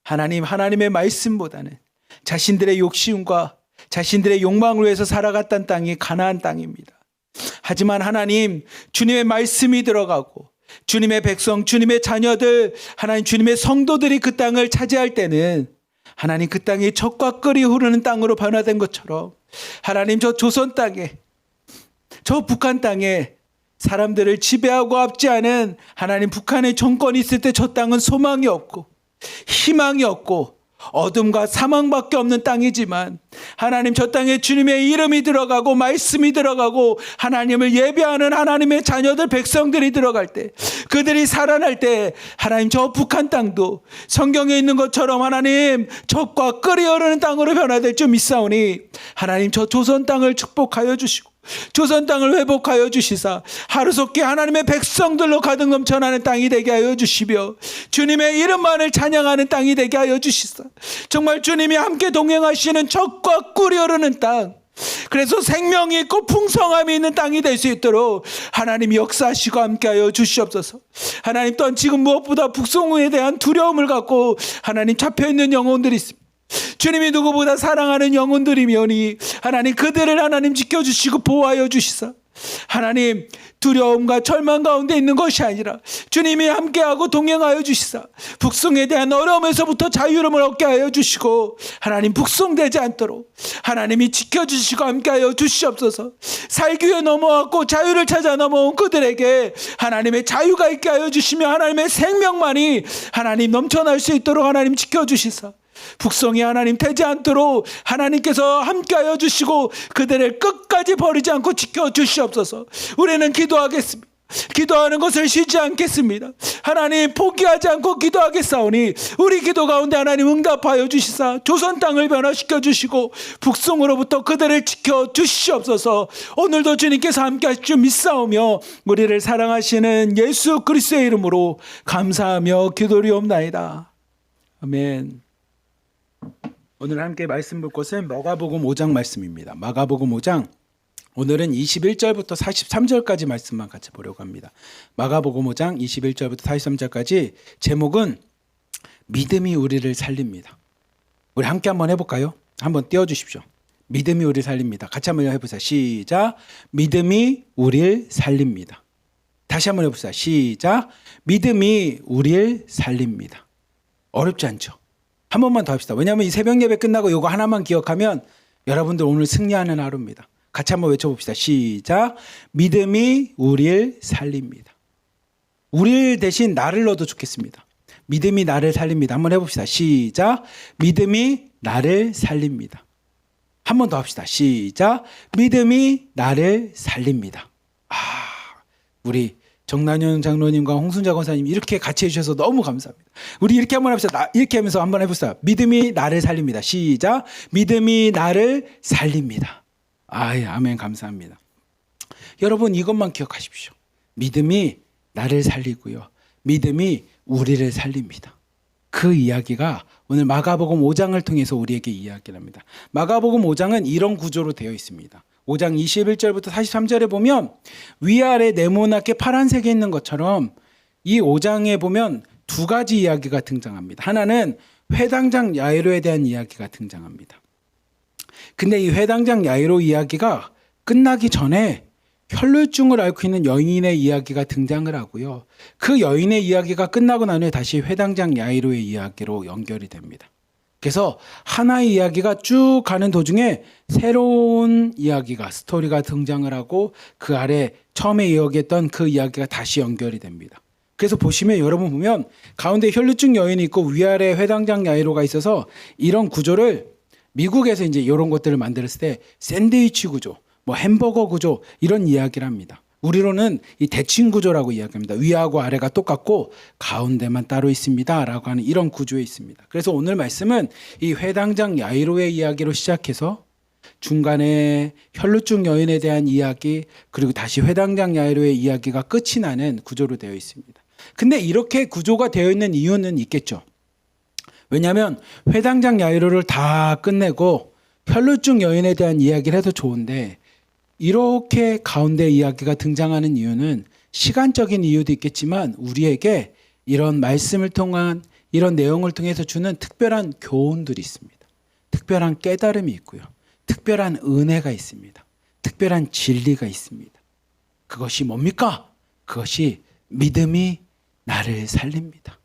하나님의 말씀보다는 자신들의 욕심과 자신들의 욕망을 위해서 살아갔던 땅이 가나안 땅입니다. 하지만 하나님, 주님의 말씀이 들어가고 주님의 백성, 주님의 자녀들, 하나님 주님의 성도들이 그 땅을 차지할 때는 하나님 그 땅이 젖과 꿀이 흐르는 땅으로 변화된 것처럼 하나님 저 조선 땅에, 저 북한 땅에 사람들을 지배하고 압제하는 하나님 북한의 정권이 있을 때 저 땅은 소망이 없고 희망이 없고 어둠과 사망밖에 없는 땅이지만 하나님 저 땅에 주님의 이름이 들어가고 말씀이 들어가고 하나님을 예배하는 하나님의 자녀들 백성들이 들어갈 때, 그들이 살아날 때 하나님 저 북한 땅도 성경에 있는 것처럼 하나님 젖과 꿀이 흐르는 땅으로 변화될 줄 믿사오니 하나님 저 조선 땅을 축복하여 주시고 조선 땅을 회복하여 주시사 하루속히 하나님의 백성들로 가득 넘쳐나는 땅이 되게 하여 주시며 주님의 이름만을 찬양하는 땅이 되게 하여 주시사 정말 주님이 함께 동행하시는 젖과 꿀이 흐르는 땅, 그래서 생명이 있고 풍성함이 있는 땅이 될 수 있도록 하나님 역사하시고 함께하여 주시옵소서. 하나님 또한 지금 무엇보다 북송에 대한 두려움을 갖고 하나님 잡혀있는 영혼들이 있습니다. 주님이 누구보다 사랑하는 영혼들이며니 하나님 그들을 하나님 지켜주시고 보호하여 주시사 하나님 두려움과 절망 가운데 있는 것이 아니라 주님이 함께하고 동행하여 주시사 북송에 대한 어려움에서부터 자유로움을 얻게 하여 주시고 하나님 북송되지 않도록 하나님이 지켜주시고 함께하여 주시옵소서. 살기 위해 넘어왔고 자유를 찾아 넘어온 그들에게 하나님의 자유가 있게 하여 주시며 하나님의 생명만이 하나님 넘쳐날 수 있도록 하나님 지켜주시사 북송이 하나님 되지 않도록 하나님께서 함께하여 주시고 그들을 끝까지 버리지 않고 지켜주시옵소서. 우리는 기도하겠습니다. 기도하는 것을 쉬지 않겠습니다. 하나님 포기하지 않고 기도하겠사오니 우리 기도 가운데 하나님 응답하여 주시사 조선 땅을 변화시켜 주시고 북송으로부터 그들을 지켜주시옵소서. 오늘도 주님께서 함께하실 줄 믿사오며 우리를 사랑하시는 예수 그리스도의 이름으로 감사하며 기도리옵나이다. 아멘. 오늘 함께 말씀 볼 것은 마가복음 5장 말씀입니다. 마가복음 5장 오늘은 21절부터 43절까지 말씀만 같이 보려고 합니다. 마가복음 5장 21절부터 43절까지 제목은 믿음이 우리를 살립니다. 우리 함께 한번 해볼까요? 한번 띄워주십시오. 믿음이 우리를 살립니다. 같이 한번 해보세요. 시작. 믿음이 우리를 살립니다. 다시 한번 해보세요. 시작. 믿음이 우리를 살립니다. 어렵지 않죠? 한 번만 더 합시다. 왜냐하면 이 새벽 예배 끝나고 이거 하나만 기억하면 여러분들 오늘 승리하는 하루입니다. 같이 한번 외쳐봅시다. 시작. 믿음이 우리를 살립니다. 우리를 대신 나를 넣어도 좋겠습니다. 믿음이 나를 살립니다. 한번 해봅시다. 시작. 믿음이 나를 살립니다. 한 번 더 합시다. 시작. 믿음이 나를 살립니다. 우리 정난현 장로님과 홍순자 권사님 이렇게 같이 해주셔서 너무 감사합니다. 우리 이렇게 한번 합시다. 이렇게 하면서 한번 해봅시다. 믿음이 나를 살립니다. 시작. 믿음이 나를 살립니다. 아멘. 감사합니다. 여러분 이것만 기억하십시오. 믿음이 나를 살리고요. 믿음이 우리를 살립니다. 그 이야기가 오늘 마가복음 5장을 통해서 우리에게 이야기를 합니다. 마가복음 5장은 이런 구조로 되어 있습니다. 5장 21절부터 43절에 보면 위아래 네모나게 파란색에 있는 것처럼 이 5장에 보면 두 가지 이야기가 등장합니다. 하나는 회당장 야이로에 대한 이야기가 등장합니다. 근데 이 회당장 야이로 이야기가 끝나기 전에 혈루증을 앓고 있는 여인의 이야기가 등장을 하고요. 그 여인의 이야기가 끝나고 난 후에 다시 회당장 야이로의 이야기로 연결이 됩니다. 그래서 하나의 이야기가 쭉 가는 도중에 새로운 이야기가 스토리가 등장을 하고 그 아래 처음에 이야기했던 그 이야기가 다시 연결이 됩니다. 그래서 보시면 여러분 보면 가운데 혈루증 여인이 있고 위아래 회당장 야이로가 있어서 이런 구조를 미국에서 이제 이런 것들을 만들었을 때 샌드위치 구조, 뭐 햄버거 구조 이런 이야기를 합니다. 우리로는 이 대칭 구조라고 이야기합니다. 위하고 아래가 똑같고 가운데만 따로 있습니다 라고 하는 이런 구조에 있습니다. 그래서 오늘 말씀은 이 회당장 야이로의 이야기로 시작해서 중간에 혈루증 여인에 대한 이야기 그리고 다시 회당장 야이로의 이야기가 끝이 나는 구조로 되어 있습니다. 근데 이렇게 구조가 되어 있는 이유는 있겠죠. 왜냐하면 회당장 야이로를 다 끝내고 혈루증 여인에 대한 이야기를 해도 좋은데 이렇게 가운데 이야기가 등장하는 이유는 시간적인 이유도 있겠지만 우리에게 이런 말씀을 통한 이런 내용을 통해서 주는 특별한 교훈들이 있습니다. 특별한 깨달음이 있고요. 특별한 은혜가 있습니다. 특별한 진리가 있습니다. 그것이 뭡니까? 그것이 믿음이 나를 살립니다.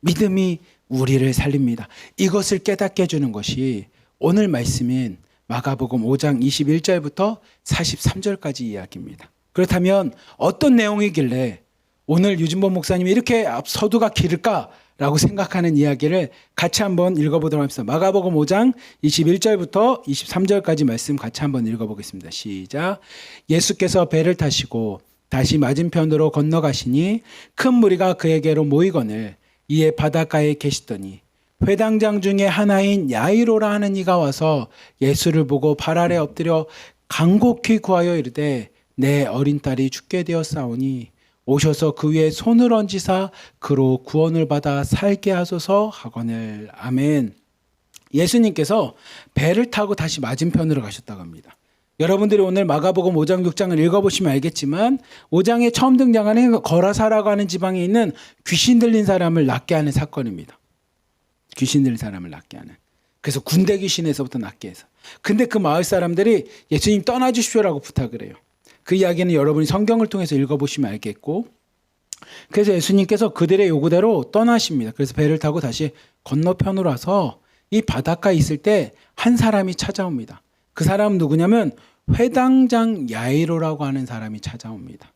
믿음이 우리를 살립니다. 이것을 깨닫게 해주는 것이 오늘 말씀인 마가복음 5장 21절부터 43절까지 이야기입니다. 그렇다면 어떤 내용이길래 오늘 유진범 목사님이 이렇게 서두가 길을까라고 생각하는 이야기를 같이 한번 읽어보도록 하겠습니다. 마가복음 5장 21절부터 23절까지 말씀 같이 한번 읽어보겠습니다. 시작. 예수께서 배를 타시고 다시 맞은편으로 건너가시니 큰 무리가 그에게로 모이거늘 이에 바닷가에 계시더니 회당장 중에 하나인 야이로라 하는 이가 와서 예수를 보고 발 아래 엎드려 간곡히 구하여 이르되 내 어린 딸이 죽게 되었사오니 오셔서 그 위에 손을 얹으사 그로 구원을 받아 살게 하소서 하거늘. 아멘. 예수님께서 배를 타고 다시 맞은편으로 가셨다고 합니다. 여러분들이 오늘 마가복음 5장 6장을 읽어보시면 알겠지만 5장에 처음 등장하는 거라사라고 하는 지방에 있는 귀신 들린 사람을 낫게 하는 사건입니다. 귀신 들린 사람을 낫게 하는. 그래서 군대 귀신에서부터 낫게 해서. 근데 그 마을 사람들이 예수님 떠나주십시오라고 부탁을 해요. 그 이야기는 여러분이 성경을 통해서 읽어보시면 알겠고, 그래서 예수님께서 그들의 요구대로 떠나십니다. 그래서 배를 타고 다시 건너편으로 와서 이 바닷가에 있을 때 한 사람이 찾아옵니다. 그 사람은 누구냐면 회당장 야이로라고 하는 사람이 찾아옵니다.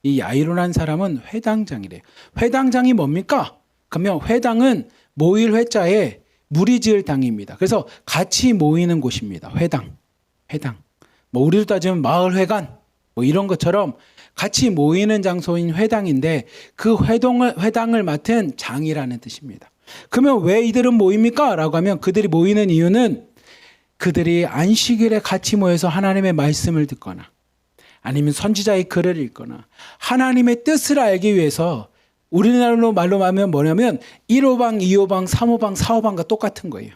이 야이로라는 사람은 회당장이래요. 회당장이 뭡니까? 그러면 회당은 모일 회자에 무리지을 당입니다. 그래서 같이 모이는 곳입니다. 회당. 뭐 우리로 따지면 마을회관 뭐 이런 것처럼 같이 모이는 장소인 회당인데 그 회당을 맡은 장이라는 뜻입니다. 그러면 왜 이들은 모입니까? 라고 하면 그들이 모이는 이유는 그들이 안식일에 같이 모여서 하나님의 말씀을 듣거나 아니면 선지자의 글을 읽거나 하나님의 뜻을 알기 위해서 우리나라로 말로 하면 뭐냐면 1호방, 2호방, 3호방, 4호방과 똑같은 거예요.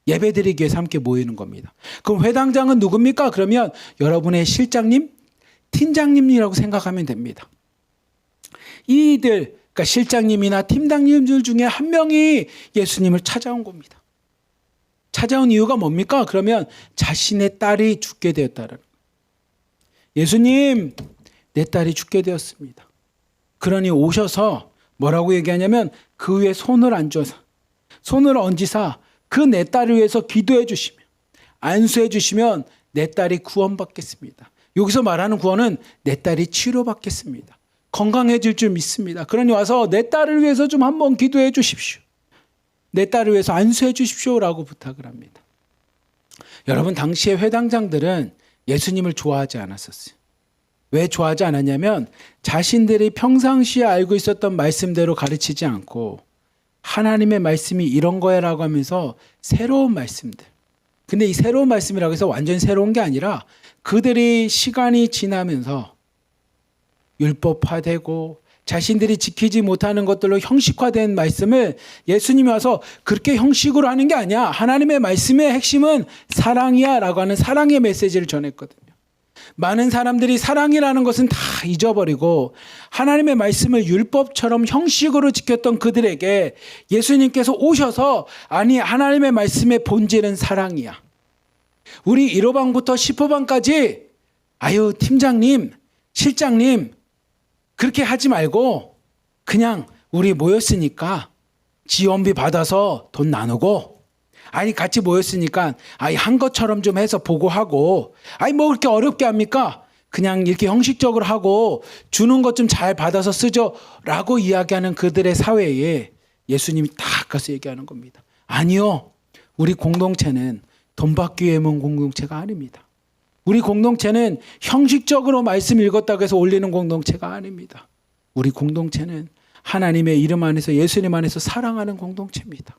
예배드리기 위해서 함께 모이는 겁니다. 그럼 회당장은 누굽니까? 그러면 여러분의 실장님, 팀장님이라고 생각하면 됩니다. 이들, 그러니까 실장님이나 팀장님들 중에 한 명이 예수님을 찾아온 겁니다. 찾아온 이유가 뭡니까? 그러면 자신의 딸이 죽게 되었다는. 예수님, 내 딸이 죽게 되었습니다. 그러니 오셔서 뭐라고 얘기하냐면 그 위에 손을 얹으사 그 내 딸을 위해서 기도해 주시면 안수해 주시면 내 딸이 구원받겠습니다. 여기서 말하는 구원은 내 딸이 치료받겠습니다. 건강해질 줄 믿습니다. 그러니 와서 내 딸을 위해서 좀 한번 기도해 주십시오. 내 딸을 위해서 안수해 주십시오라고 부탁을 합니다. 여러분 당시의 회당장들은 예수님을 좋아하지 않았었어요. 왜 좋아하지 않았냐면 자신들이 평상시에 알고 있었던 말씀대로 가르치지 않고 하나님의 말씀이 이런 거야라고 하면서 새로운 말씀들. 근데 이 새로운 말씀이라고 해서 완전히 새로운 게 아니라 그들이 시간이 지나면서 율법화되고 자신들이 지키지 못하는 것들로 형식화된 말씀을 예수님이 와서 그렇게 형식으로 하는 게 아니야. 하나님의 말씀의 핵심은 사랑이야 라고 하는 사랑의 메시지를 전했거든요. 많은 사람들이 사랑이라는 것은 다 잊어버리고 하나님의 말씀을 율법처럼 형식으로 지켰던 그들에게 예수님께서 오셔서 아니 하나님의 말씀의 본질은 사랑이야. 우리 1호방부터 10호방까지 아유 팀장님, 실장님 그렇게 하지 말고 그냥 우리 모였으니까 지원비 받아서 돈 나누고 아니 같이 모였으니까 아니 한 것처럼 좀 해서 보고하고 아니 뭐 그렇게 어렵게 합니까? 그냥 이렇게 형식적으로 하고 주는 것 좀 잘 받아서 쓰죠 라고 이야기하는 그들의 사회에 예수님이 딱 가서 얘기하는 겁니다. 아니요. 우리 공동체는 돈 받기 위해 모은 공동체가 아닙니다. 우리 공동체는 형식적으로 말씀 읽었다고 해서 올리는 공동체가 아닙니다. 우리 공동체는 하나님의 이름 안에서 예수님 안에서 사랑하는 공동체입니다.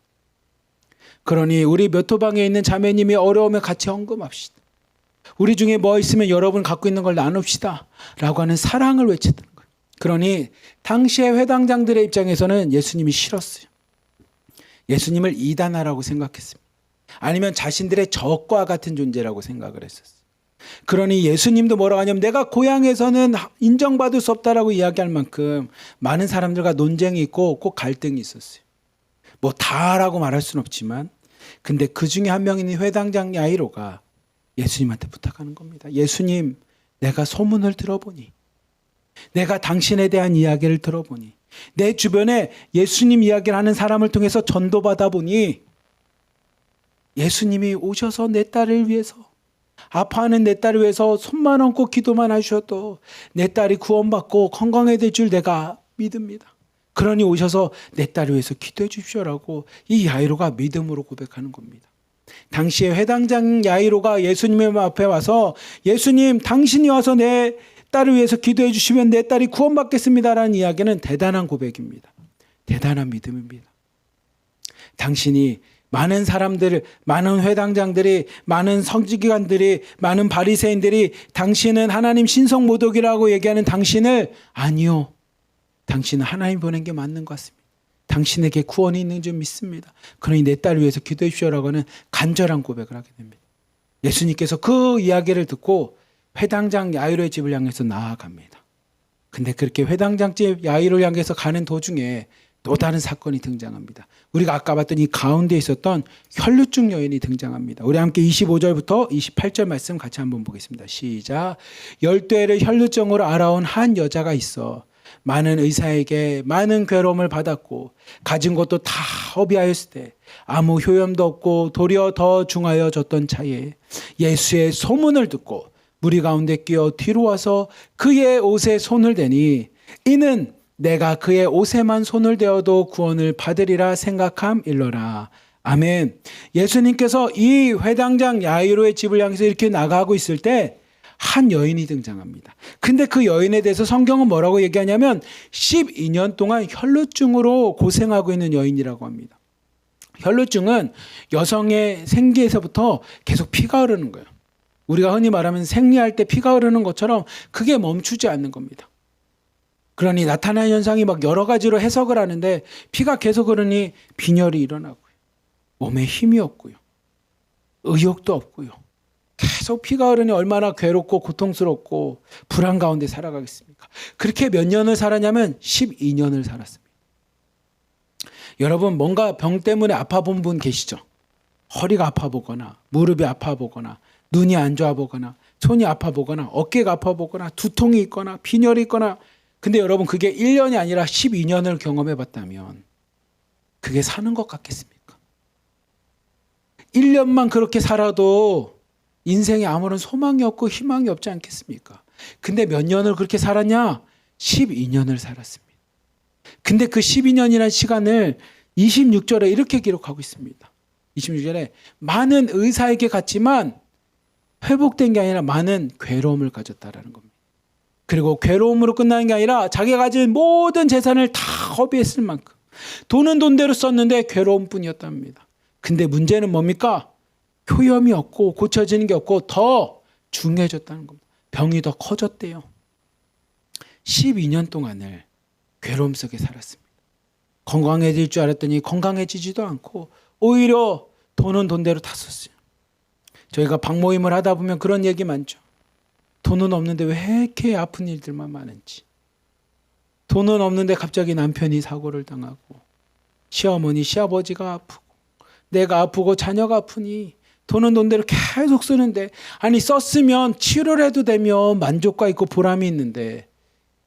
그러니 우리 몇 호방에 있는 자매님이 어려우면 같이 헌금합시다. 우리 중에 뭐 있으면 여러분 갖고 있는 걸 나눕시다 라고 하는 사랑을 외치는 거예요. 그러니 당시의 회당장들의 입장에서는 예수님이 싫었어요. 예수님을 이단하라고 생각했습니다. 아니면 자신들의 적과 같은 존재라고 생각을 했었어요. 그러니 예수님도 뭐라고 하냐면 내가 고향에서는 인정받을 수 없다라고 이야기할 만큼 많은 사람들과 논쟁이 있고 꼭 갈등이 있었어요. 뭐 다라고 말할 수는 없지만 근데 그 중에 한 명인 회당장 야이로가 예수님한테 부탁하는 겁니다. 예수님, 내가 소문을 들어보니 내가 당신에 대한 이야기를 들어보니 내 주변에 예수님 이야기를 하는 사람을 통해서 전도받아 보니 예수님이 오셔서 내 딸을 위해서, 아파하는 내 딸을 위해서 손만 얹고 기도만 하셔도 내 딸이 구원받고 건강해질 줄 내가 믿습니다. 그러니 오셔서 내 딸을 위해서 기도해 주십시오라고 이 야이로가 믿음으로 고백하는 겁니다. 당시에 회당장 야이로가 예수님의 앞에 와서 예수님, 당신이 와서 내 딸을 위해서 기도해 주시면 내 딸이 구원받겠습니다라는 이야기는 대단한 고백입니다. 대단한 믿음입니다. 당신이 많은 사람들, 많은 회당장들이, 많은 성지기관들이, 많은 바리새인들이 당신은 하나님 신성 모독이라고 얘기하는 당신을, 아니요, 당신은 하나님 보낸 게 맞는 것 같습니다. 당신에게 구원이 있는 줄 믿습니다. 그러니 내 딸을 위해서 기도해 주십시오라고 하는 간절한 고백을 하게 됩니다. 예수님께서 그 이야기를 듣고 회당장 야이로의 집을 향해서 나아갑니다. 근데 그렇게 회당장 집 야이로를 향해서 가는 도중에 또 다른 사건이 등장합니다. 우리가 아까 봤던 이 가운데 있었던 혈루증 여인이 등장합니다. 우리 함께 25절부터 28절 말씀 같이 한번 보겠습니다. 시작. 12회를 혈루증으로 알아온 한 여자가 있어 많은 의사에게 많은 괴로움을 받았고 가진 것도 다 허비하였을 때 아무 효염도 없고 도리어 더 중하여졌던 차에 예수의 소문을 듣고 무리 가운데 끼어 뒤로 와서 그의 옷에 손을 대니 이는 내가 그의 옷에만 손을 대어도 구원을 받으리라 생각함 일러라. 아멘. 예수님께서 이 회당장 야이로의 집을 향해서 이렇게 나가고 있을 때 한 여인이 등장합니다. 근데 그 여인에 대해서 성경은 뭐라고 얘기하냐면 12년 동안 혈루증으로 고생하고 있는 여인이라고 합니다. 혈루증은 여성의 생기에서부터 계속 피가 흐르는 거예요. 우리가 흔히 말하면 생리할 때 피가 흐르는 것처럼 그게 멈추지 않는 겁니다. 그러니 나타나는 현상이 막 여러 가지로 해석을 하는데 피가 계속 흐르니 빈혈이 일어나고요. 몸에 힘이 없고요. 의욕도 없고요. 계속 피가 흐르니 얼마나 괴롭고 고통스럽고 불안 가운데 살아가겠습니까? 그렇게 몇 년을 살았냐면 12년을 살았습니다. 여러분 뭔가 병 때문에 아파 본 분 계시죠? 허리가 아파 보거나 무릎이 아파 보거나 눈이 안 좋아 보거나 손이 아파 보거나 어깨가 아파 보거나 두통이 있거나 빈혈이 있거나 근데 여러분 그게 1년이 아니라 12년을 경험해 봤다면 그게 사는 것 같겠습니까? 1년만 그렇게 살아도 인생에 아무런 소망이 없고 희망이 없지 않겠습니까? 근데 몇 년을 그렇게 살았냐? 12년을 살았습니다. 근데 그 12년이라는 시간을 26절에 이렇게 기록하고 있습니다. 26절에 많은 의사에게 갔지만 회복된 게 아니라 많은 괴로움을 가졌다라는 겁니다. 그리고 괴로움으로 끝나는 게 아니라 자기가 가진 모든 재산을 다 허비했을 만큼 돈은 돈대로 썼는데 괴로움뿐이었답니다. 근데 문제는 뭡니까? 효염이 없고 고쳐지는 게 없고 더 중해졌다는 겁니다. 병이 더 커졌대요. 12년 동안을 괴로움 속에 살았습니다. 건강해질 줄 알았더니 건강해지지도 않고 오히려 돈은 돈대로 다 썼어요. 저희가 방모임을 하다 보면 그런 얘기 많죠. 돈은 없는데 왜 이렇게 아픈 일들만 많은지. 돈은 없는데 갑자기 남편이 사고를 당하고 시어머니 시아버지가 아프고 내가 아프고 자녀가 아프니 돈은 돈대로 계속 쓰는데 아니 썼으면 치료를 해도 되면 만족감 있고 보람이 있는데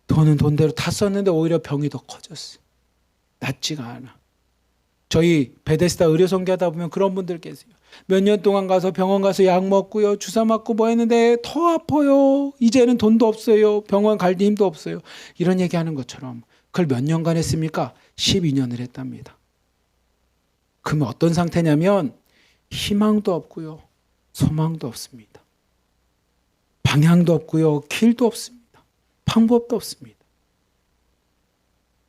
돈은 돈대로 다 썼는데 오히려 병이 더 커졌어요. 낫지가 않아. 저희 베데스다 의료 선교하다 보면 그런 분들 계세요. 몇 년 동안 가서 병원 가서 약 먹고요. 주사 맞고 뭐 했는데 더 아파요. 이제는 돈도 없어요. 병원 갈 힘도 없어요. 이런 얘기하는 것처럼 그걸 몇 년간 했습니까? 12년을 했답니다. 그러면 어떤 상태냐면 희망도 없고요. 소망도 없습니다. 방향도 없고요. 길도 없습니다. 방법도 없습니다.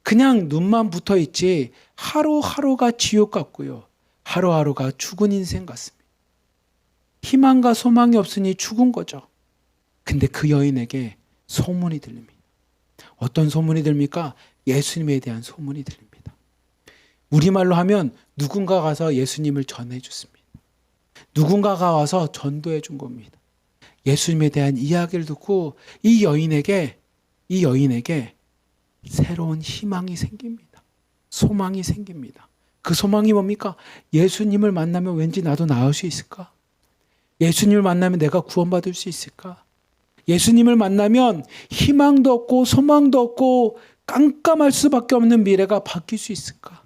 그냥 눈만 붙어 있지 하루하루가 지옥 같고요. 하루하루가 죽은 인생 같습니다. 희망과 소망이 없으니 죽은 거죠. 근데 그 여인에게 소문이 들립니다. 어떤 소문이 들립니까? 예수님에 대한 소문이 들립니다. 우리말로 하면 누군가 가서 예수님을 전해 줬습니다. 누군가가 와서 전도해 준 겁니다. 예수님에 대한 이야기를 듣고 이 여인에게 새로운 희망이 생깁니다. 소망이 생깁니다. 그 소망이 뭡니까? 예수님을 만나면 왠지 나도 나을 수 있을까? 예수님을 만나면 내가 구원받을 수 있을까? 예수님을 만나면 희망도 없고 소망도 없고 깜깜할 수밖에 없는 미래가 바뀔 수 있을까?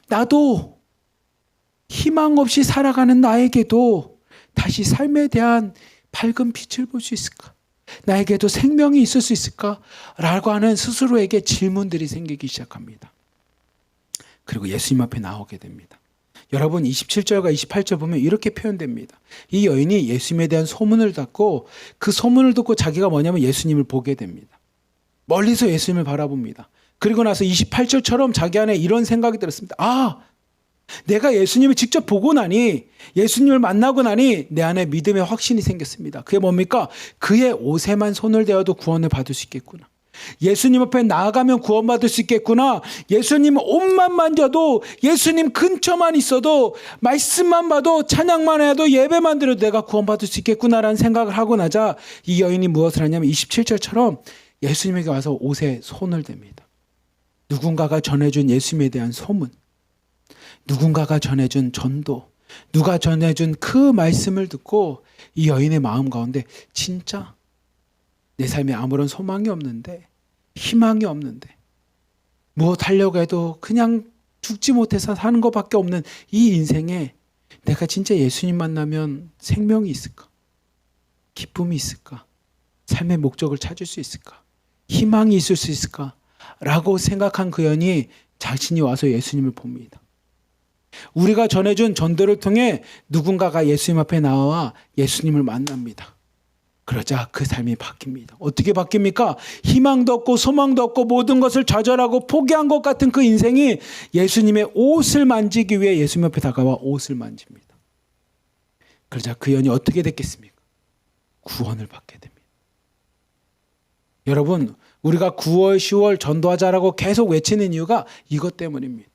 나도 희망 없이 살아가는 나에게도 다시 삶에 대한 밝은 빛을 볼 수 있을까? 나에게도 생명이 있을 수 있을까? 라고 하는 스스로에게 질문들이 생기기 시작합니다. 그리고 예수님 앞에 나오게 됩니다. 여러분 27절과 28절 보면 이렇게 표현됩니다. 이 여인이 예수님에 대한 소문을 듣고 그 소문을 듣고 자기가 뭐냐면 예수님을 보게 됩니다. 멀리서 예수님을 바라봅니다. 그리고 나서 28절처럼 자기 안에 이런 생각이 들었습니다. 아, 내가 예수님을 직접 보고 나니, 예수님을 만나고 나니 내 안에 믿음의 확신이 생겼습니다. 그게 뭡니까? 그의 옷에만 손을 대어도 구원을 받을 수 있겠구나. 예수님 앞에 나아가면 구원받을 수 있겠구나. 예수님 옷만 만져도, 예수님 근처만 있어도, 말씀만 봐도, 찬양만 해도, 예배만 드려도 내가 구원받을 수 있겠구나라는 생각을 하고 나자 이 여인이 무엇을 하냐면 27절처럼 예수님에게 와서 옷에 손을 댑니다. 누군가가 전해준 예수님에 대한 소문, 누군가가 전해준 전도, 누가 전해준 그 말씀을 듣고 이 여인의 마음 가운데 진짜 내 삶에 아무런 소망이 없는데, 희망이 없는데, 무엇 하려고 해도 그냥 죽지 못해서 사는 것밖에 없는 이 인생에 내가 진짜 예수님 만나면 생명이 있을까? 기쁨이 있을까? 삶의 목적을 찾을 수 있을까? 희망이 있을 수 있을까? 라고 생각한 그 여인이 자신이 와서 예수님을 봅니다. 우리가 전해준 전도를 통해 누군가가 예수님 앞에 나와 예수님을 만납니다. 그러자 그 삶이 바뀝니다. 어떻게 바뀝니까? 희망도 없고 소망도 없고 모든 것을 좌절하고 포기한 것 같은 그 인생이 예수님의 옷을 만지기 위해 예수님 앞에 다가와 옷을 만집니다. 그러자 그 여인이 어떻게 됐겠습니까? 구원을 받게 됩니다. 여러분, 우리가 9월, 10월 전도하자라고 계속 외치는 이유가 이것 때문입니다.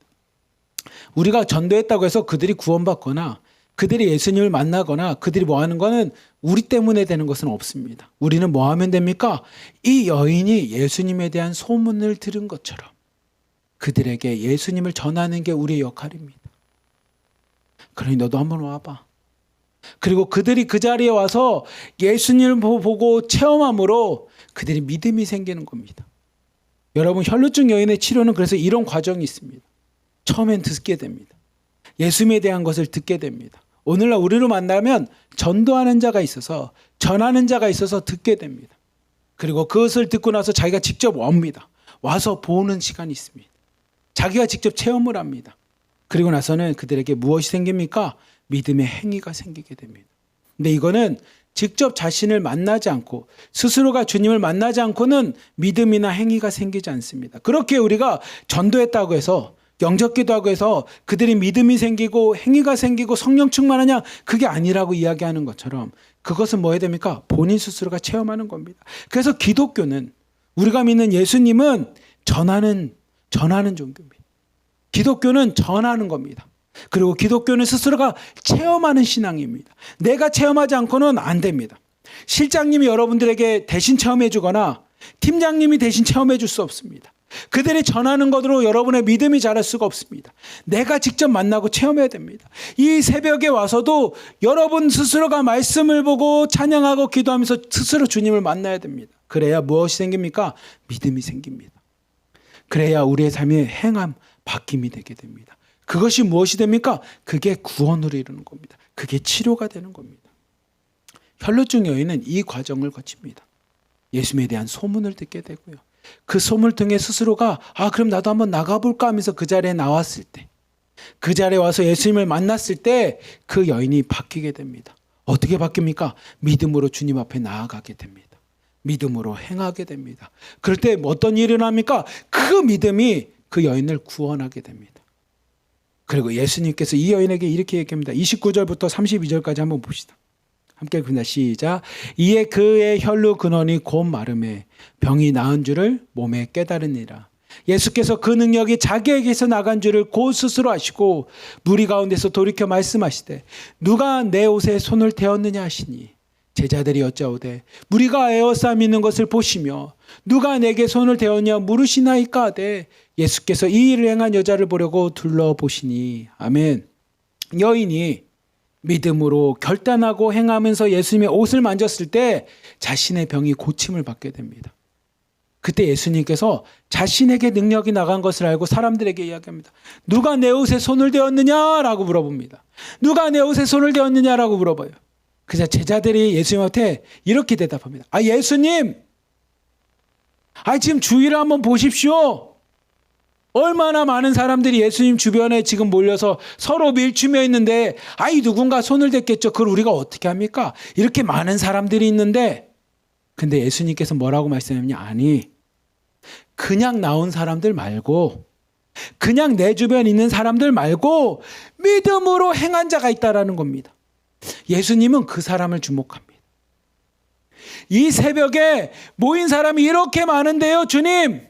우리가 전도했다고 해서 그들이 구원받거나 그들이 예수님을 만나거나 그들이 뭐 하는 거는 우리 때문에 되는 것은 없습니다. 우리는 뭐 하면 됩니까? 이 여인이 예수님에 대한 소문을 들은 것처럼 그들에게 예수님을 전하는 게 우리의 역할입니다. 그러니 너도 한번 와봐. 그리고 그들이 그 자리에 와서 예수님을 보고 체험함으로 그들이 믿음이 생기는 겁니다. 여러분, 혈루증 여인의 치료는 그래서 이런 과정이 있습니다. 처음엔 듣게 됩니다. 예수님에 대한 것을 듣게 됩니다. 오늘날 우리를 만나면 전도하는 자가 있어서, 전하는 자가 있어서 듣게 됩니다. 그리고 그것을 듣고 나서 자기가 직접 옵니다. 와서 보는 시간이 있습니다. 자기가 직접 체험을 합니다. 그리고 나서는 그들에게 무엇이 생깁니까? 믿음의 행위가 생기게 됩니다. 근데 이거는 직접 자신을 만나지 않고, 스스로가 주님을 만나지 않고는 믿음이나 행위가 생기지 않습니다. 그렇게 우리가 전도했다고 해서, 영접 기도하고 해서 그들이 믿음이 생기고 행위가 생기고 성령 충만하냐, 그게 아니라고 이야기하는 것처럼 그것은 뭐 해야 됩니까? 본인 스스로가 체험하는 겁니다. 그래서 기독교는, 우리가 믿는 예수님은 전하는 종교입니다. 기독교는 전하는 겁니다. 그리고 기독교는 스스로가 체험하는 신앙입니다. 내가 체험하지 않고는 안 됩니다. 실장님이 여러분들에게 대신 체험해 주거나 팀장님이 대신 체험해 줄 수 없습니다. 그들이 전하는 것으로 여러분의 믿음이 자랄 수가 없습니다. 내가 직접 만나고 체험해야 됩니다. 이 새벽에 와서도 여러분 스스로가 말씀을 보고 찬양하고 기도하면서 스스로 주님을 만나야 됩니다. 그래야 무엇이 생깁니까? 믿음이 생깁니다. 그래야 우리의 삶의 행함, 바뀜이 되게 됩니다. 그것이 무엇이 됩니까? 그게 구원으로 이루는 겁니다. 그게 치료가 되는 겁니다. 혈루증 여인은 이 과정을 거칩니다. 예수님에 대한 소문을 듣게 되고요. 그 소문을 통해 스스로가 그럼 나도 한번 나가볼까 하면서 그 자리에 나왔을 때, 그 자리에 와서 예수님을 만났을 때 그 여인이 바뀌게 됩니다. 어떻게 바뀝니까? 믿음으로 주님 앞에 나아가게 됩니다. 믿음으로 행하게 됩니다. 그럴 때 어떤 일이 일어납니까? 그 믿음이 그 여인을 구원하게 됩니다. 그리고 예수님께서 이 여인에게 이렇게 얘기합니다. 29절부터 32절까지 한번 봅시다. 함께 읽습니다. 시작. 이에 그의 혈루 근원이 곧 마름에 병이 나은 줄을 몸에 깨달으니라. 예수께서 그 능력이 자기에게서 나간 줄을 곧 스스로 아시고 무리 가운데서 돌이켜 말씀하시되 누가 내 옷에 손을 대었느냐 하시니 제자들이 여짜오되 무리가 에워싸 믿는 것을 보시며 누가 내게 손을 대었냐 물으시나이까 하되 예수께서 이 일을 행한 여자를 보려고 둘러보시니. 아멘. 여인이 믿음으로 결단하고 행하면서 예수님의 옷을 만졌을 때 자신의 병이 고침을 받게 됩니다. 그때 예수님께서 자신에게 능력이 나간 것을 알고 사람들에게 이야기합니다. 누가 내 옷에 손을 대었느냐라고 물어봅니다. 누가 내 옷에 손을 대었느냐라고 물어봐요. 그래서 제자들이 예수님한테 이렇게 대답합니다. 예수님, 지금 주위를 한번 보십시오. 얼마나 많은 사람들이 예수님 주변에 지금 몰려서 서로 밀춤해 있는데 누군가 손을 댔겠죠. 그걸 우리가 어떻게 합니까? 이렇게 많은 사람들이 있는데 근데 예수님께서 뭐라고 말씀하냐면 아니 그냥 나온 사람들 말고 그냥 내 주변에 있는 사람들 말고 믿음으로 행한 자가 있다라는 겁니다. 예수님은 그 사람을 주목합니다. 이 새벽에 모인 사람이 이렇게 많은데요, 주님.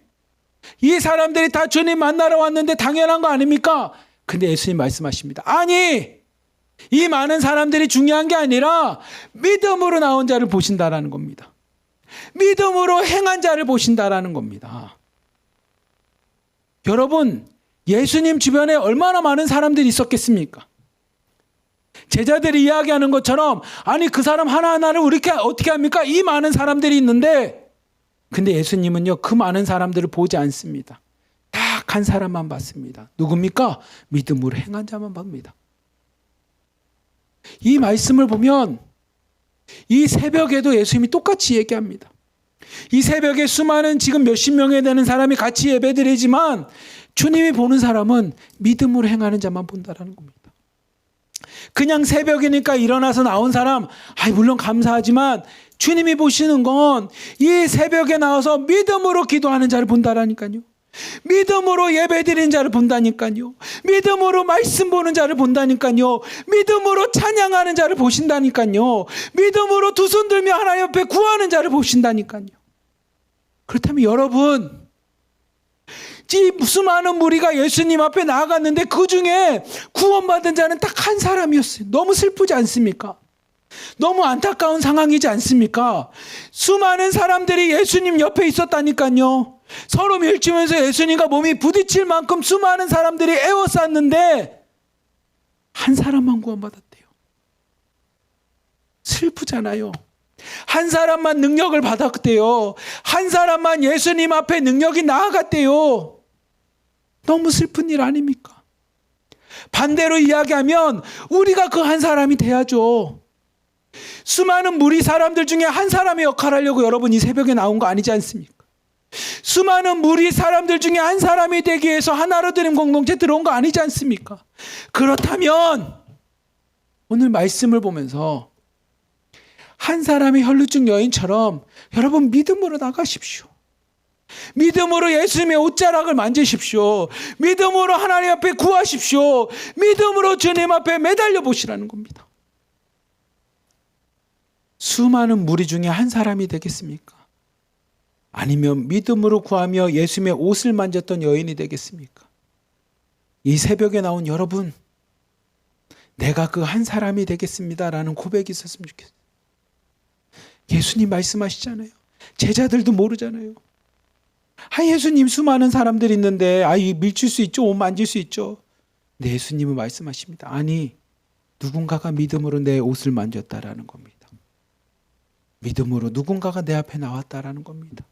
이 사람들이 다 주님 만나러 왔는데 당연한 거 아닙니까? 근데 예수님 말씀하십니다. 아니, 이 많은 사람들이 중요한 게 아니라 믿음으로 나온 자를 보신다라는 겁니다. 믿음으로 행한 자를 보신다라는 겁니다. 여러분, 예수님 주변에 얼마나 많은 사람들이 있었겠습니까? 제자들이 이야기하는 것처럼 아니 그 사람 하나하나를 우리 어떻게 합니까? 이 많은 사람들이 있는데 근데 예수님은요 그 많은 사람들을 보지 않습니다. 딱 한 사람만 봤습니다. 누굽니까? 믿음으로 행한 자만 봅니다. 이 말씀을 보면 이 새벽에도 예수님이 똑같이 얘기합니다. 이 새벽에 수많은 지금 몇십 명에 되는 사람이 같이 예배드리지만 주님이 보는 사람은 믿음으로 행하는 자만 본다라는 겁니다. 그냥 새벽이니까 일어나서 나온 사람, 물론 감사하지만 주님이 보시는 건 이 새벽에 나와서 믿음으로 기도하는 자를 본다라니까요. 믿음으로 예배드리는 자를 본다니까요. 믿음으로 말씀 보는 자를 본다니까요. 믿음으로 찬양하는 자를 보신다니까요. 믿음으로 두 손 들며 하나님 옆에 구하는 자를 보신다니까요. 그렇다면 여러분, 이 수많은 무리가 예수님 앞에 나아갔는데 그 중에 구원받은 자는 딱 한 사람이었어요. 너무 슬프지 않습니까? 너무 안타까운 상황이지 않습니까? 수많은 사람들이 예수님 옆에 있었다니까요. 서로 밀치면서 예수님과 몸이 부딪힐 만큼 수많은 사람들이 에워쌌는데 한 사람만 구원받았대요. 슬프잖아요. 한 사람만 능력을 받았대요. 한 사람만 예수님 앞에 능력이 나아갔대요. 너무 슬픈 일 아닙니까? 반대로 이야기하면 우리가 그 한 사람이 돼야죠. 수많은 무리 사람들 중에 한 사람의 역할을 하려고 여러분 이 새벽에 나온 거 아니지 않습니까? 수많은 무리 사람들 중에 한 사람이 되기 위해서 하나로 되는 공동체 들어온 거 아니지 않습니까? 그렇다면 오늘 말씀을 보면서 한 사람의 혈루증 여인처럼 여러분 믿음으로 나가십시오. 믿음으로 예수님의 옷자락을 만지십시오. 믿음으로 하나님 앞에 구하십시오. 믿음으로 주님 앞에 매달려 보시라는 겁니다. 수많은 무리 중에 한 사람이 되겠습니까? 아니면 믿음으로 구하며 예수님의 옷을 만졌던 여인이 되겠습니까? 이 새벽에 나온 여러분, 내가 그 한 사람이 되겠습니다라는 고백이 있었으면 좋겠어요. 예수님 말씀하시잖아요. 제자들도 모르잖아요. 예수님 수많은 사람들이 있는데 밀칠 수 있죠. 옷 만질 수 있죠. 근데 예수님은 말씀하십니다. 아니, 누군가가 믿음으로 내 옷을 만졌다라는 겁니다. 믿음으로 누군가가 내 앞에 나왔다라는 겁니다.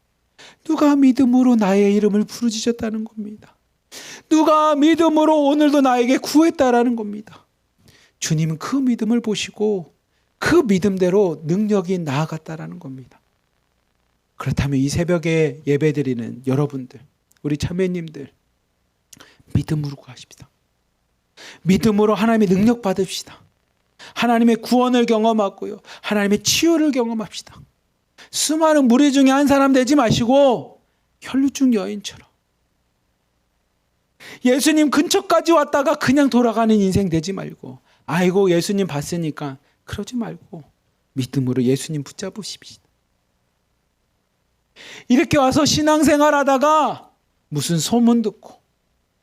누가 믿음으로 나의 이름을 부르짖었다는 겁니다. 누가 믿음으로 오늘도 나에게 구했다라는 겁니다. 주님은 그 믿음을 보시고 그 믿음대로 능력이 나아갔다라는 겁니다. 그렇다면 이 새벽에 예배드리는 여러분들, 우리 자매님들, 믿음으로 구하십시다. 믿음으로 하나님의 능력 받읍시다. 하나님의 구원을 경험하고요. 하나님의 치유를 경험합시다. 수많은 무리 중에 한 사람 되지 마시고 혈루증 여인처럼 예수님 근처까지 왔다가 그냥 돌아가는 인생 되지 말고 예수님 봤으니까 그러지 말고 믿음으로 예수님 붙잡으십시다. 이렇게 와서 신앙생활 하다가 무슨 소문 듣고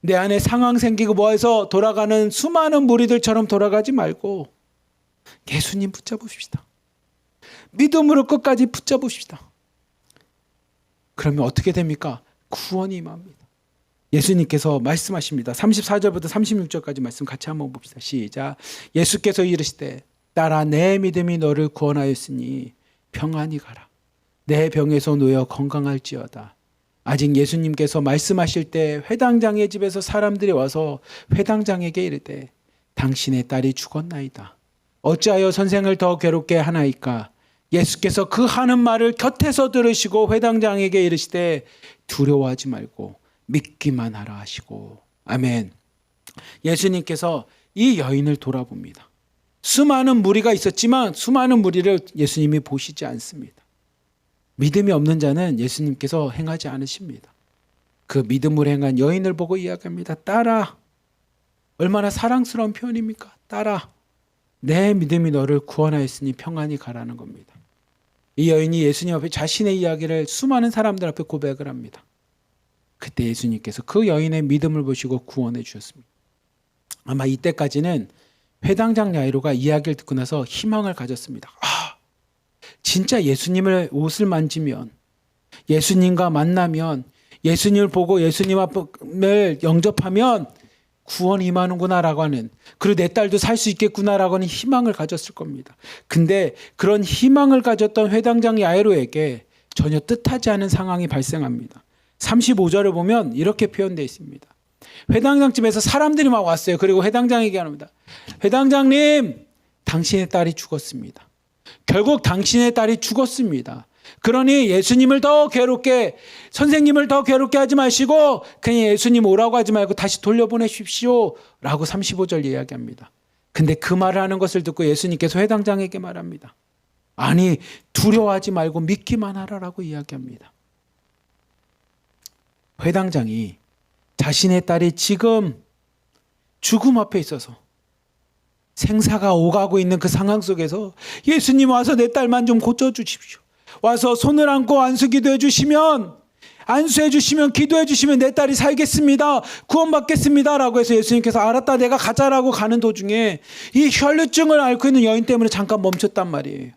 내 안에 상황 생기고 뭐해서 돌아가는 수많은 무리들처럼 돌아가지 말고 예수님 붙잡으십시다. 믿음으로 끝까지 붙잡으십시다. 그러면 어떻게 됩니까? 구원이 임합니다. 예수님께서 말씀하십니다. 34절부터 36절까지 말씀 같이 한번 봅시다. 시작. 예수께서 이르시되 딸아 내 믿음이 너를 구원하였으니 평안히 가라. 내 병에서 놓여 건강할지어다. 아직 예수님께서 말씀하실 때 회당장의 집에서 사람들이 와서 회당장에게 이르되 당신의 딸이 죽었나이다. 어찌하여 선생을 더 괴롭게 하나이까? 예수께서 그 하는 말을 곁에서 들으시고 회당장에게 이르시되 두려워하지 말고 믿기만 하라 하시고. 아멘. 예수님께서 이 여인을 돌아봅니다. 수많은 무리가 있었지만 수많은 무리를 예수님이 보시지 않습니다. 믿음이 없는 자는 예수님께서 행하지 않으십니다. 그 믿음으로 행한 여인을 보고 이야기합니다. 딸아. 얼마나 사랑스러운 표현입니까? 딸아. 내 믿음이 너를 구원하였으니 평안히 가라는 겁니다. 이 여인이 예수님 앞에 자신의 이야기를 수많은 사람들 앞에 고백을 합니다. 그때 예수님께서 그 여인의 믿음을 보시고 구원해 주셨습니다. 아마 이때까지는 회당장 야이로가 이야기를 듣고 나서 희망을 가졌습니다. 아, 진짜 예수님을 옷을 만지면, 예수님과 만나면, 예수님을 보고 예수님 앞을 영접하면 구원이 임하는구나라고 하는, 그리고 내 딸도 살 수 있겠구나라고 하는 희망을 가졌을 겁니다. 근데 그런 희망을 가졌던 회당장 야이로에게 전혀 뜻하지 않은 상황이 발생합니다. 35절을 보면 이렇게 표현되어 있습니다. 회당장 집에서 사람들이 막 왔어요. 그리고 회당장에게 합니다. 회당장님, 당신의 딸이 죽었습니다. 결국 당신의 딸이 죽었습니다. 그러니 예수님을 더 괴롭게, 선생님을 더 괴롭게 하지 마시고 그냥 예수님 오라고 하지 말고 다시 돌려보내십시오 라고 35절 이야기합니다. 근데 그 말을 하는 것을 듣고 예수님께서 회당장에게 말합니다. 아니, 두려워하지 말고 믿기만 하라라고 이야기합니다. 회당장이 자신의 딸이 지금 죽음 앞에 있어서 생사가 오가고 있는 그 상황 속에서 예수님 와서 내 딸만 좀 고쳐주십시오. 와서 손을 안고 안수기도 해주시면, 안수해 주시면, 기도해 주시면 내 딸이 살겠습니다. 구원받겠습니다 라고 해서 예수님께서 알았다 내가 가자라고 가는 도중에 이 혈루증을 앓고 있는 여인 때문에 잠깐 멈췄단 말이에요.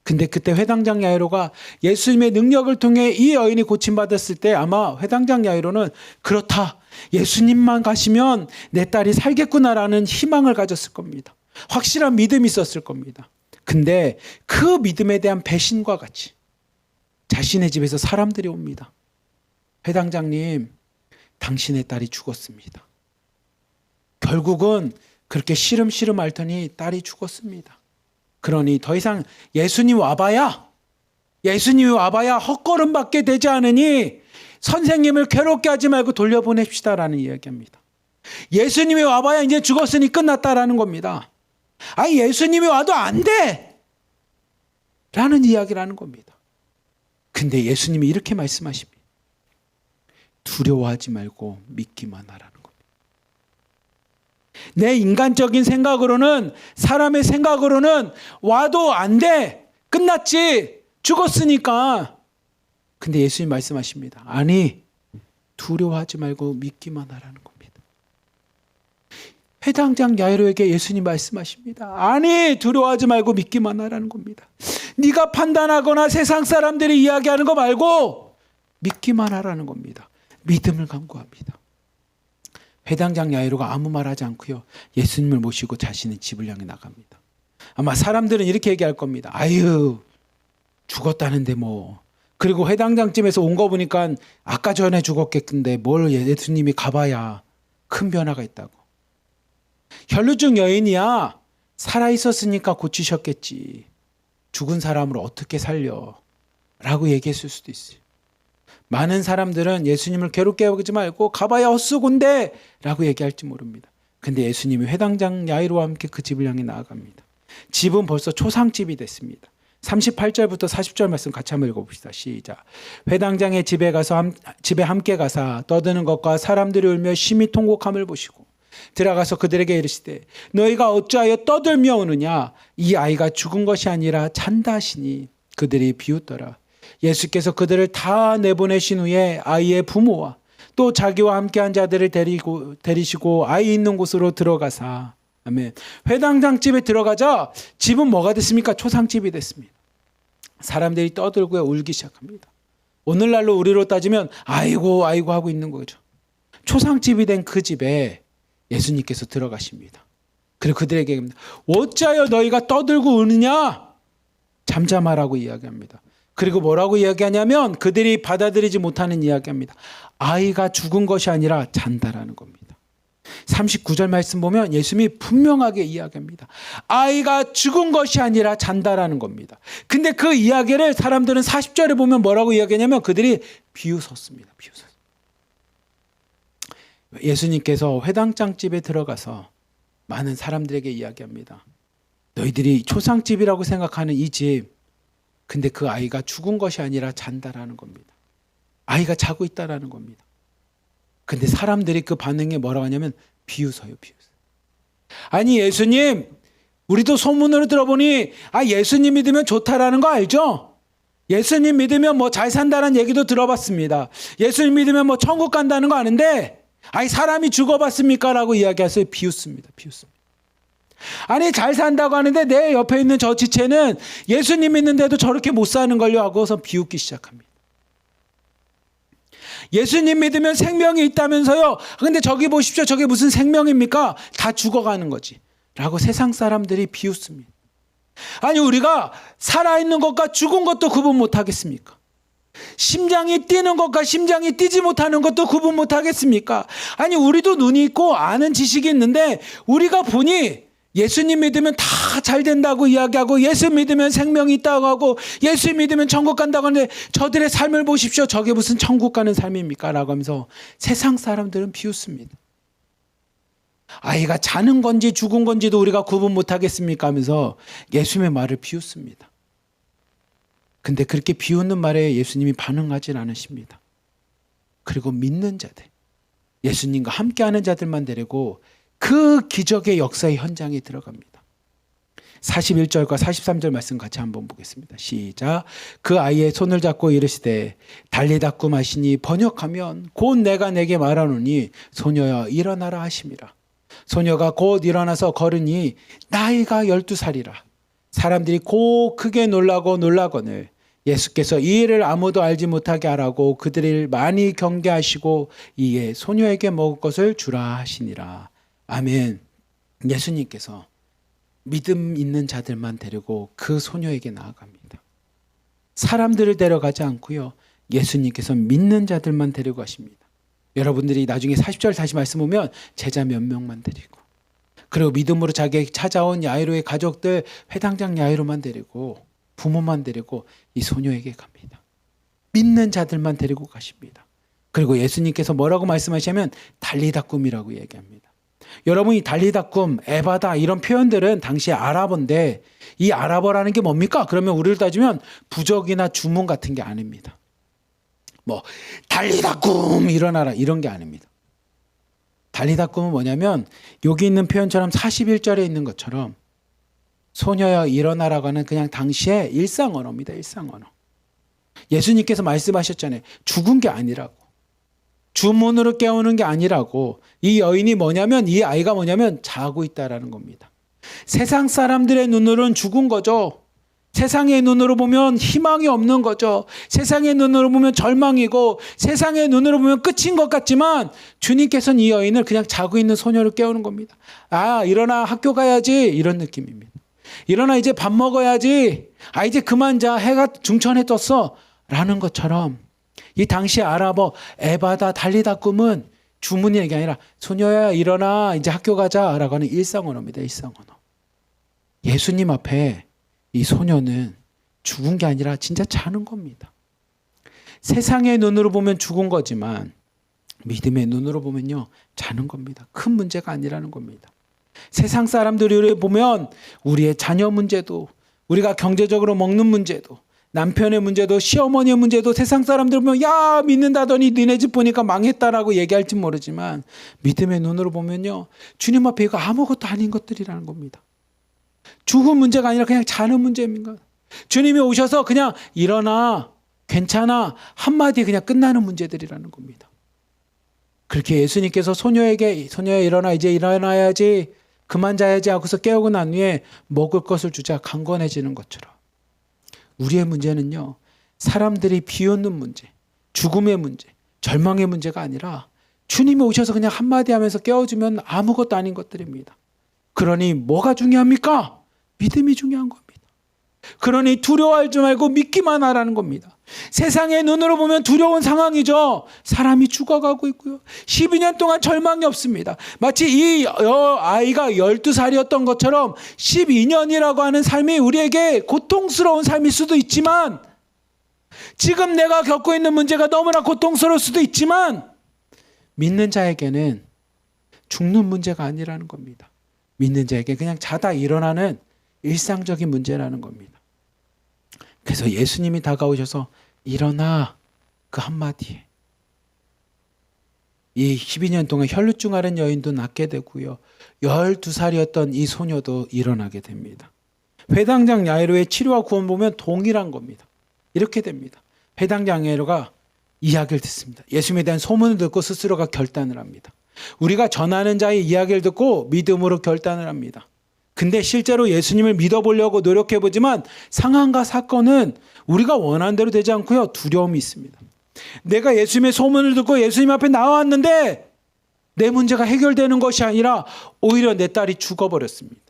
근데 그때 회당장 야이로가 예수님의 능력을 통해 이 여인이 고침받았을 때 아마 회당장 야이로는 그렇다, 예수님만 가시면 내 딸이 살겠구나라는 희망을 가졌을 겁니다. 확실한 믿음이 있었을 겁니다. 근데 그 믿음에 대한 배신과 같이 자신의 집에서 사람들이 옵니다. 회당장님, 당신의 딸이 죽었습니다. 결국은 그렇게 시름시름 앓더니 딸이 죽었습니다. 그러니 더 이상 예수님이 와봐야 헛걸음밖에 되지 않으니 선생님을 괴롭게 하지 말고 돌려보냅시다라는 이야기합니다. 예수님이 와봐야 이제 죽었으니 끝났다라는 겁니다. 아니, 예수님이 와도 안 돼! 라는 이야기를 하는 겁니다. 근데 예수님이 이렇게 말씀하십니다. 두려워하지 말고 믿기만 하라는 겁니다. 내 인간적인 생각으로는, 사람의 생각으로는 와도 안 돼! 끝났지! 죽었으니까! 근데 예수님 말씀하십니다. 아니, 두려워하지 말고 믿기만 하라는 겁니다. 회당장 야이로에게 예수님 말씀하십니다. 아니, 두려워하지 말고 믿기만 하라는 겁니다. 네가 판단하거나 세상 사람들이 이야기하는 거 말고 믿기만 하라는 겁니다. 믿음을 강구합니다. 회당장 야이로가 아무 말 하지 않고요, 예수님을 모시고 자신의 집을 향해 나갑니다. 아마 사람들은 이렇게 얘기할 겁니다. 아유, 죽었다는데 뭐. 그리고 회당장집에서 온 거 보니까 아까 전에 죽었겠는데 뭘 예수님이 가봐야 큰 변화가 있다고. 혈루증 여인이야, 살아있었으니까 고치셨겠지. 죽은 사람을 어떻게 살려? 라고 얘기했을 수도 있어요. 많은 사람들은 예수님을 괴롭게 하지 말고 가봐야 헛수고인데 라고 얘기할지 모릅니다. 근데 예수님이 회당장 야이로와 함께 그 집을 향해 나아갑니다. 집은 벌써 초상집이 됐습니다. 38절부터 40절 말씀 같이 한번 읽어봅시다. 시작. 회당장의 집에 함께 가사 떠드는 것과 사람들이 울며 심히 통곡함을 보시고 들어가서 그들에게 이르시되 너희가 어찌하여 떠들며 우느냐? 이 아이가 죽은 것이 아니라 잔다 하시니 그들이 비웃더라. 예수께서 그들을 다 내보내신 후에 아이의 부모와 또 자기와 함께한 자들을 데리시고 아이 있는 곳으로 들어가사. 아멘. 회당장 집에 들어가자 집은 뭐가 됐습니까? 초상집이 됐습니다. 사람들이 떠들고 울기 시작합니다. 오늘날로 우리로 따지면 아이고 아이고 하고 있는 거죠. 초상집이 된 그 집에 예수님께서 들어가십니다. 그리고 그들에게 얘기합니다. 어찌하여 너희가 떠들고 우느냐? 잠잠하라고 이야기합니다. 그리고 뭐라고 이야기하냐면 그들이 받아들이지 못하는 이야기합니다. 아이가 죽은 것이 아니라 잔다라는 겁니다. 39절 말씀 보면 예수님이 분명하게 이야기합니다. 아이가 죽은 것이 아니라 잔다라는 겁니다. 근데 그 이야기를 사람들은 40절에 보면 뭐라고 이야기하냐면 그들이 비웃었습니다. 비웃었어요. 예수님께서 회당장집에 들어가서 많은 사람들에게 이야기합니다. 너희들이 초상집이라고 생각하는 이 집, 근데 그 아이가 죽은 것이 아니라 잔다라는 겁니다. 아이가 자고 있다라는 겁니다. 근데 사람들이 그 반응에 뭐라고 하냐면 비웃어요. 아니 예수님, 우리도 소문으로 들어보니 예수님 믿으면 좋다라는 거 알죠? 예수님 믿으면 뭐 잘 산다는 얘기도 들어봤습니다. 예수님 믿으면 뭐 천국 간다는 거 아는데 사람이 죽어봤습니까? 라고 이야기하세요. 비웃습니다. 아니 잘 산다고 하는데 내 옆에 있는 저 지체는 예수님 믿는데도 저렇게 못 사는 걸요 하고서 비웃기 시작합니다. 예수님 믿으면 생명이 있다면서요. 근데 저기 보십시오. 저게 무슨 생명입니까? 다 죽어가는 거지. 라고 세상 사람들이 비웃습니다. 아니 우리가 살아있는 것과 죽은 것도 구분 못하겠습니까? 심장이 뛰는 것과 심장이 뛰지 못하는 것도 구분 못하겠습니까? 아니 우리도 눈이 있고 아는 지식이 있는데 우리가 보니 예수님 믿으면 다 잘 된다고 이야기하고 예수 믿으면 생명이 있다고 하고 예수 믿으면 천국 간다고 하는데 저들의 삶을 보십시오. 저게 무슨 천국 가는 삶입니까? 라고 하면서 세상 사람들은 비웃습니다. 아이가 자는 건지 죽은 건지도 우리가 구분 못하겠습니까? 하면서 예수님의 말을 비웃습니다. 근데 그렇게 비웃는 말에 예수님이 반응하진 않으십니다. 그리고 믿는 자들, 예수님과 함께하는 자들만 데리고 그 기적의 역사의 현장에 들어갑니다. 41절과 43절 말씀 같이 한번 보겠습니다. 시작. 그 아이의 손을 잡고 이르시되 달리다꾸 마시니 번역하면 곧 내가 내게 말하노니 소녀여 일어나라 하심이라. 소녀가 곧 일어나서 걸으니 나이가 12살이라. 사람들이 곧 크게 놀라거늘 예수께서 이 일을 아무도 알지 못하게 하라고 그들을 많이 경계하시고 이에 소녀에게 먹을 것을 주라 하시니라. 아멘. 예수님께서 믿음 있는 자들만 데리고 그 소녀에게 나아갑니다. 사람들을 데려가지 않고요. 예수님께서 믿는 자들만 데리고 가십니다. 여러분들이 나중에 40절 다시 말씀 보면 제자 몇 명만 데리고 그리고 믿음으로 자기에게 찾아온 야이로의 가족들 회당장 야이로만 데리고 부모만 데리고 이 소녀에게 갑니다. 믿는 자들만 데리고 가십니다. 그리고 예수님께서 뭐라고 말씀하시냐면 달리다꿈이라고 얘기합니다. 여러분 이 달리다꿈, 에바다 이런 표현들은 당시 아랍어인데 이 아랍어라는 게 뭡니까? 그러면 우리를 따지면 부적이나 주문 같은 게 아닙니다. 뭐 달리다꿈 일어나라 이런 게 아닙니다. 달리다꿈은 뭐냐면 여기 있는 표현처럼 41절에 있는 것처럼 소녀여 일어나라고 하는 그냥 당시의 일상 언어입니다. 일상 언어. 예수님께서 말씀하셨잖아요. 죽은 게 아니라고. 주문으로 깨우는 게 아니라고. 이 여인이 뭐냐면 이 아이가 뭐냐면 자고 있다라는 겁니다. 세상 사람들의 눈으로는 죽은 거죠. 세상의 눈으로 보면 희망이 없는 거죠. 세상의 눈으로 보면 절망이고 세상의 눈으로 보면 끝인 것 같지만 주님께서는 이 여인을 그냥 자고 있는 소녀를 깨우는 겁니다. 일어나 학교 가야지 이런 느낌입니다. 일어나 이제 밥 먹어야지. 이제 그만 자. 해가 중천에 떴어. 라는 것처럼 이 당시 아랍어 에바다 달리다꿈은 주문이 얘기 아니라 소녀야 일어나 이제 학교 가자 라고 하는 일상 언어입니다. 일상 언어. 예수님 앞에 이 소녀는 죽은 게 아니라 진짜 자는 겁니다. 세상의 눈으로 보면 죽은 거지만 믿음의 눈으로 보면요 자는 겁니다. 큰 문제가 아니라는 겁니다. 세상 사람들이 보면 우리의 자녀 문제도 우리가 경제적으로 먹는 문제도 남편의 문제도 시어머니의 문제도 세상 사람들 보면 야 믿는다더니 니네 집 보니까 망했다라고 얘기할지 모르지만 믿음의 눈으로 보면요 주님 앞에 이거 아무것도 아닌 것들이라는 겁니다. 죽은 문제가 아니라 그냥 자는 문제입니다. 주님이 오셔서 그냥 일어나 괜찮아 한마디에 그냥 끝나는 문제들이라는 겁니다. 그렇게 예수님께서 소녀에게 소녀야 일어나 이제 일어나야지 그만 자야지 하고서 깨우고 난 후에 먹을 것을 주자 강건해지는 것처럼 우리의 문제는요 사람들이 비웃는 문제, 죽음의 문제, 절망의 문제가 아니라 주님이 오셔서 그냥 한마디 하면서 깨워주면 아무것도 아닌 것들입니다. 그러니 뭐가 중요합니까? 믿음이 중요한 겁니다. 그러니 두려워하지 말고 믿기만 하라는 겁니다. 세상의 눈으로 보면 두려운 상황이죠. 사람이 죽어가고 있고요. 12년 동안 절망이 없습니다. 마치 이 아이가 12살이었던 것처럼 12년이라고 하는 삶이 우리에게 고통스러운 삶일 수도 있지만, 지금 내가 겪고 있는 문제가 너무나 고통스러울 수도 있지만, 믿는 자에게는 죽는 문제가 아니라는 겁니다. 믿는 자에게 그냥 자다 일어나는 일상적인 문제라는 겁니다. 그래서 예수님이 다가오셔서 일어나, 그 한마디에 이 12년 동안 혈루증 앓은 여인도 낫게 되고요. 12살이었던 이 소녀도 일어나게 됩니다. 회당장 야이로의 치료와 구원 보면 동일한 겁니다. 이렇게 됩니다. 회당장 야이로가 이야기를 듣습니다. 예수님에 대한 소문을 듣고 스스로가 결단을 합니다. 우리가 전하는 자의 이야기를 듣고 믿음으로 결단을 합니다. 근데 실제로 예수님을 믿어보려고 노력해보지만 상황과 사건은 우리가 원하는 대로 되지 않고요. 두려움이 있습니다. 내가 예수님의 소문을 듣고 예수님 앞에 나왔는데 내 문제가 해결되는 것이 아니라 오히려 내 딸이 죽어버렸습니다.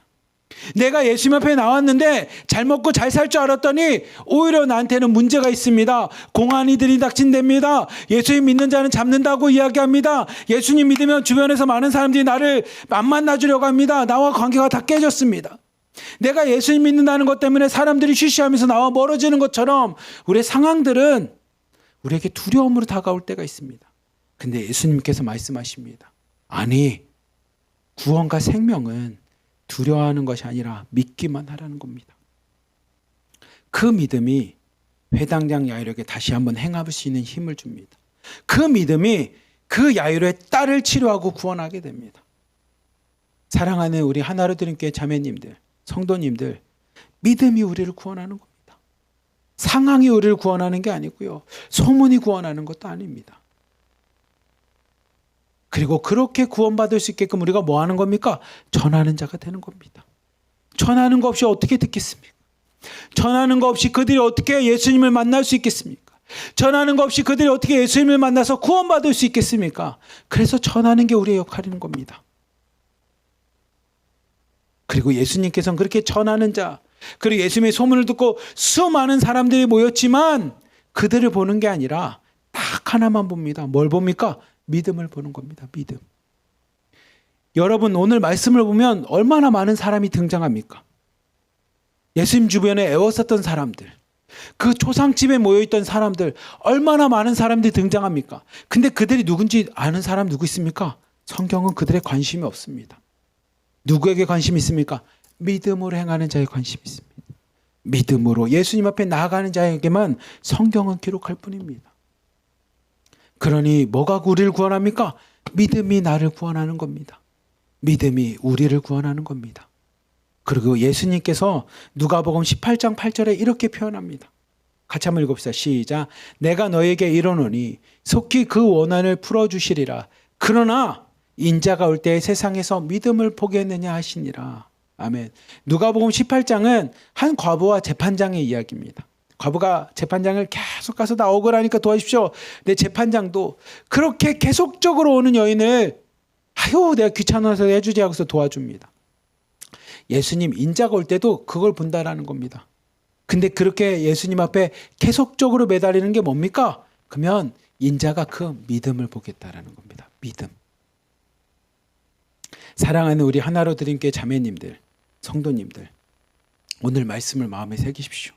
내가 예수님 앞에 나왔는데 잘 먹고 잘 살 줄 알았더니 오히려 나한테는 문제가 있습니다. 공안이 들이닥친답니다. 예수님 믿는 자는 잡는다고 이야기합니다. 예수님 믿으면 주변에서 많은 사람들이 나를 안 만나주려고 합니다. 나와 관계가 다 깨졌습니다. 내가 예수님 믿는다는 것 때문에 사람들이 쉬쉬하면서 나와 멀어지는 것처럼 우리의 상황들은 우리에게 두려움으로 다가올 때가 있습니다. 근데 예수님께서 말씀하십니다. 아니, 구원과 생명은 두려워하는 것이 아니라 믿기만 하라는 겁니다. 그 믿음이 회당장 야이로에게 다시 한번 행할 수 있는 힘을 줍니다. 그 믿음이 그 야이로의 딸을 치료하고 구원하게 됩니다. 사랑하는 우리 하나로 드린 교회 자매님들, 성도님들, 믿음이 우리를 구원하는 겁니다. 상황이 우리를 구원하는 게 아니고요. 소문이 구원하는 것도 아닙니다. 그리고 그렇게 구원받을 수 있게끔 우리가 뭐 하는 겁니까? 전하는 자가 되는 겁니다. 전하는 거 없이 어떻게 듣겠습니까? 전하는 거 없이 그들이 어떻게 예수님을 만날 수 있겠습니까? 전하는 거 없이 그들이 어떻게 예수님을 만나서 구원받을 수 있겠습니까? 그래서 전하는 게 우리의 역할인 겁니다. 그리고 예수님께서는 그렇게 전하는 자, 그리고 예수님의 소문을 듣고 수많은 사람들이 모였지만 그들을 보는 게 아니라 딱 하나만 봅니다. 뭘 봅니까? 믿음을 보는 겁니다. 믿음. 여러분, 오늘 말씀을 보면 얼마나 많은 사람이 등장합니까? 예수님 주변에 애워쌌던 사람들, 그 초상집에 모여있던 사람들, 얼마나 많은 사람들이 등장합니까? 근데 그들이 누군지 아는 사람 누구 있습니까? 성경은 그들의 관심이 없습니다. 누구에게 관심이 있습니까? 믿음으로 행하는 자에 관심이 있습니다. 믿음으로 예수님 앞에 나아가는 자에게만 성경은 기록할 뿐입니다. 그러니 뭐가 우리를 구원합니까? 믿음이 나를 구원하는 겁니다. 믿음이 우리를 구원하는 겁니다. 그리고 예수님께서 누가복음 18장 8절에 이렇게 표현합니다. 같이 한번 읽읍시다. 시작. 내가 너에게 이르노니 속히 그 원한을 풀어주시리라. 그러나 인자가 올 때 세상에서 믿음을 보겠느냐 하시니라. 아멘. 누가복음 18장은 한 과부와 재판장의 이야기입니다. 과부가 재판장을 계속 가서 나 억울하니까 도와주십시오. 내 재판장도 그렇게 계속적으로 오는 여인을 내가 귀찮아서 해주지 하고서 도와줍니다. 예수님 인자가 올 때도 그걸 본다라는 겁니다. 근데 그렇게 예수님 앞에 계속적으로 매달리는 게 뭡니까? 그러면 인자가 그 믿음을 보겠다라는 겁니다. 믿음. 사랑하는 우리 하나로 드린 교회 자매님들, 성도님들, 오늘 말씀을 마음에 새기십시오.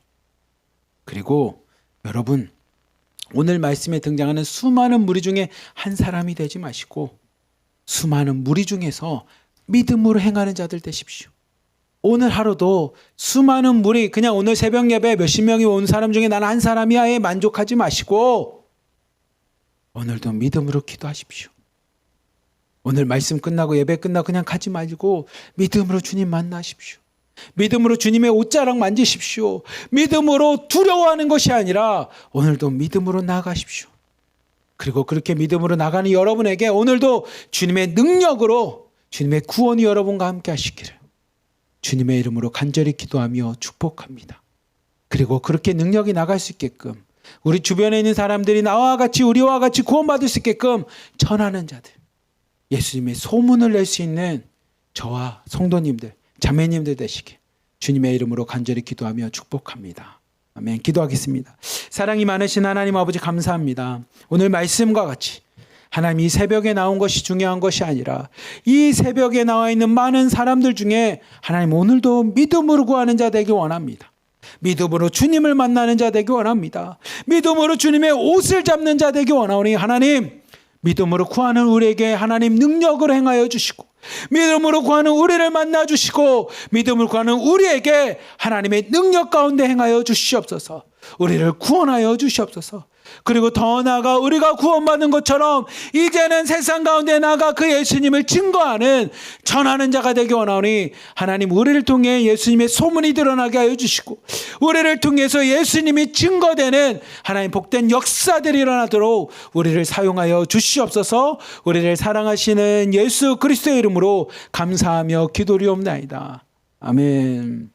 그리고 여러분, 오늘 말씀에 등장하는 수많은 무리 중에 한 사람이 되지 마시고 수많은 무리 중에서 믿음으로 행하는 자들 되십시오. 오늘 하루도 수많은 무리, 그냥 오늘 새벽 예배 몇십 명이 온 사람 중에 나는 한 사람이야에 만족하지 마시고 오늘도 믿음으로 기도하십시오. 오늘 말씀 끝나고 예배 끝나고 그냥 가지 말고 믿음으로 주님 만나십시오. 믿음으로 주님의 옷자락 만지십시오. 믿음으로 두려워하는 것이 아니라 오늘도 믿음으로 나아가십시오. 그리고 그렇게 믿음으로 나가는 여러분에게 오늘도 주님의 능력으로 주님의 구원이 여러분과 함께 하시기를 주님의 이름으로 간절히 기도하며 축복합니다. 그리고 그렇게 능력이 나갈 수 있게끔 우리 주변에 있는 사람들이 나와 같이 우리와 같이 구원받을 수 있게끔 전하는 자들, 예수님의 소문을 낼 수 있는 저와 성도님들, 자매님들 되시길 주님의 이름으로 간절히 기도하며 축복합니다. 아멘. 기도하겠습니다. 사랑이 많으신 하나님 아버지 감사합니다. 오늘 말씀과 같이 하나님 이 새벽에 나온 것이 중요한 것이 아니라 이 새벽에 나와 있는 많은 사람들 중에 하나님 오늘도 믿음으로 구하는 자 되기 원합니다. 믿음으로 주님을 만나는 자 되기 원합니다. 믿음으로 주님의 옷을 잡는 자 되기 원하오니 하나님 믿음으로 구하는 우리에게 하나님 능력을 행하여 주시고 믿음으로 구하는 우리를 만나 주시고 믿음으로 구하는 우리에게 하나님의 능력 가운데 행하여 주시옵소서. 우리를 구원하여 주시옵소서. 그리고 더 나아가 우리가 구원받은 것처럼 이제는 세상 가운데 나가 그 예수님을 증거하는 전하는 자가 되기 원하오니 하나님 우리를 통해 예수님의 소문이 드러나게 하여 주시고 우리를 통해서 예수님이 증거되는 하나님 복된 역사들이 일어나도록 우리를 사용하여 주시옵소서. 우리를 사랑하시는 예수 그리스도의 이름으로 감사하며 기도리옵나이다. 아멘.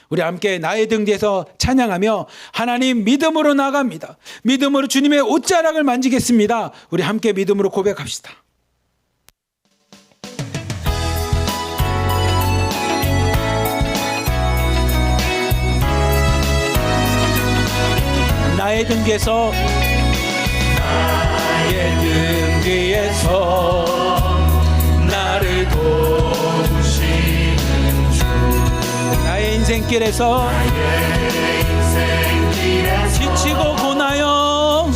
우리 함께 나의 등 뒤에서 찬양하며 하나님 믿음으로 나갑니다. 믿음으로 주님의 옷자락을 만지겠습니다. 우리 함께 믿음으로 고백합시다. 나의 등 뒤에서 나의 등 뒤에서 나를 도우시는 주 나의 인생길에서 지치고 고나요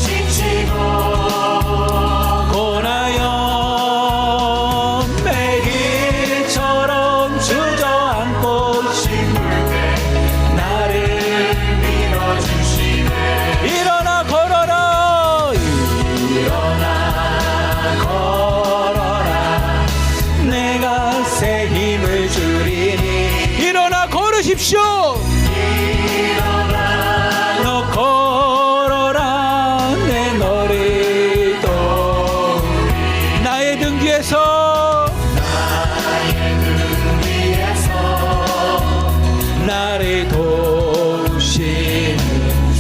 매일처럼 주저앉고 싶을 때 나를 밀어주시네. 일어나 걸어라 내가 새 힘을 주리니. 일어나 걸으십시오. 너 걸어라 내 머리도 나의 등 뒤에서 나를 도우시는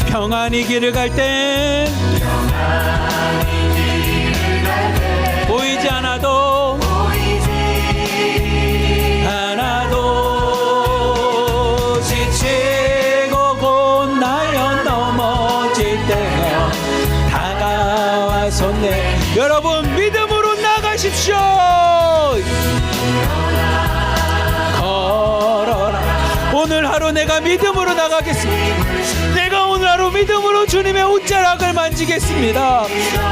평안히 길을 갈 땐 보이지 않아도 지치고 곧나여 넘어질 때면 다가와서 여러분 믿음으로 나가십시오. 걸어라. 오늘 하루 내가 믿음으로 나가겠습니다. 내가 오늘 하루 믿음으로 주님의 옷자락을 만지겠습니다.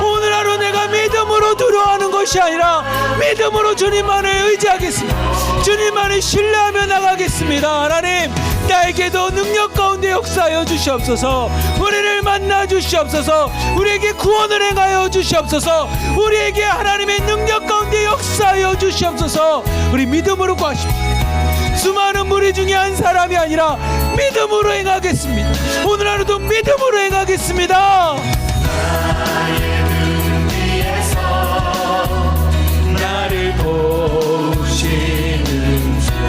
오늘 하루 내가 믿음으로 두려워하는 것이 아니라 믿음으로 주님만을 의지하겠습니다. 주님만을 신뢰하며 나가겠습니다. 하나님 나에게도 능력 가운데 역사하여 주시옵소서. 우리를 만나 주시옵소서. 우리에게 구원을 행하여 주시옵소서. 우리에게 하나님의 능력 가운데 역사하여 주시옵소서. 우리 믿음으로 구하십시오. 수많은 무리 중에 한 사람이 아니라 믿음으로 행하겠습니다. 오늘 하루도 믿음으로 행하겠습니다. 나를 도우시는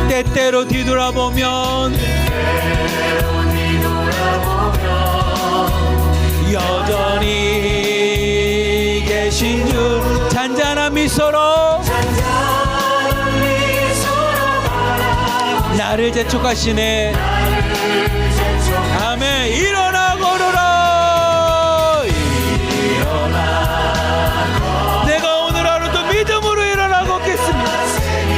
때때로 뒤돌아보면 여전히 계신 주 잔잔한 미소로 나를 재촉하시네. 아멘. 일어나 걸어라. 내가 오늘 하루도 믿음으로 일어나 걷겠습니다.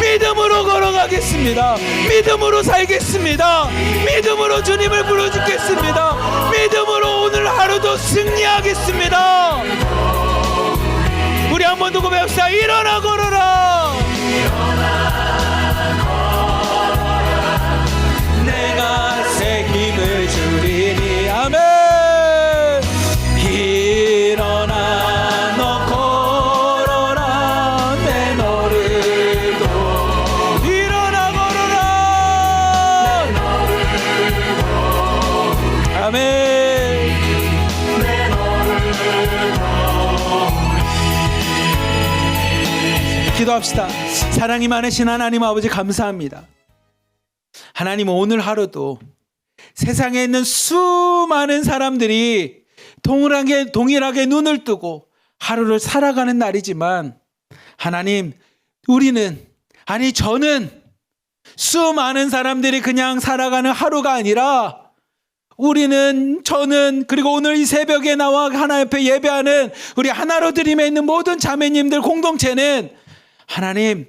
믿음으로 걸어가겠습니다. 믿음으로 살겠습니다. 믿음으로 주님을 부르짖겠습니다. 믿음으로 오늘 하루도 승리하겠습니다. 우리 한 번 더 고백합시다. 일어나 걸어라. 내가 새 힘을 주리니. 아멘. 일어나 너 걸어라 내 너를 도 일어나 걸어라 내 너를 도 아멘. 내 너를 도 기도합시다. 사랑이 많으신 하나님 아버지 감사합니다. 하나님 오늘 하루도 세상에 있는 수많은 사람들이 동일하게 눈을 뜨고 하루를 살아가는 날이지만 하나님 우리는 아니 저는 수많은 사람들이 그냥 살아가는 하루가 아니라 저는 그리고 오늘 이 새벽에 나와 하나님 앞에 예배하는 우리 하나로 드림에 있는 모든 자매님들 공동체는 하나님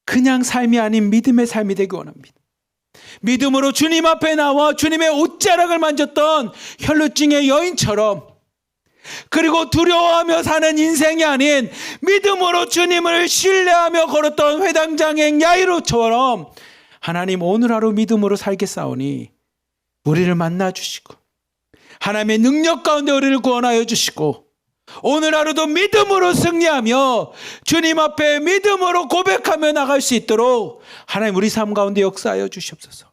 그냥 삶이 아닌 믿음의 삶이 되기 원합니다. 믿음으로 주님 앞에 나와 주님의 옷자락을 만졌던 혈루증의 여인처럼, 그리고 두려워하며 사는 인생이 아닌 믿음으로 주님을 신뢰하며 걸었던 회당장의 야이로처럼 하나님 오늘 하루 믿음으로 살겠사오니 우리를 만나 주시고 하나님의 능력 가운데 우리를 구원하여 주시고 오늘 하루도 믿음으로 승리하며 주님 앞에 믿음으로 고백하며 나갈 수 있도록 하나님 우리 삶 가운데 역사하여 주시옵소서.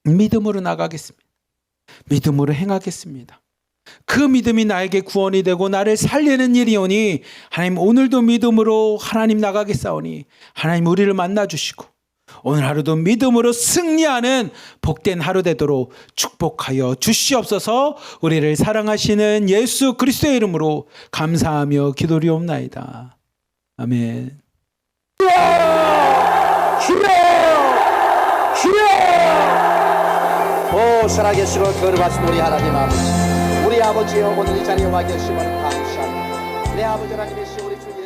믿음으로 나가겠습니다. 믿음으로 행하겠습니다. 그 믿음이 나에게 구원이 되고 나를 살리는 일이오니 하나님 오늘도 믿음으로 하나님 나가겠사오니 하나님 우리를 만나 주시고 오늘 하루도 믿음으로 승리하는 복된 하루 되도록 축복하여 주시옵소서. 우리를 사랑하시는 예수 그리스도의 이름으로 감사하며 기도리옵나이다. 아멘. 오 살아계시고 거룩하신 우리 하나님 아버지, 우리 아버지여 오늘 이 자리에 와 계심을 감사합니다. 내 아버지 하나님이시 우리 주님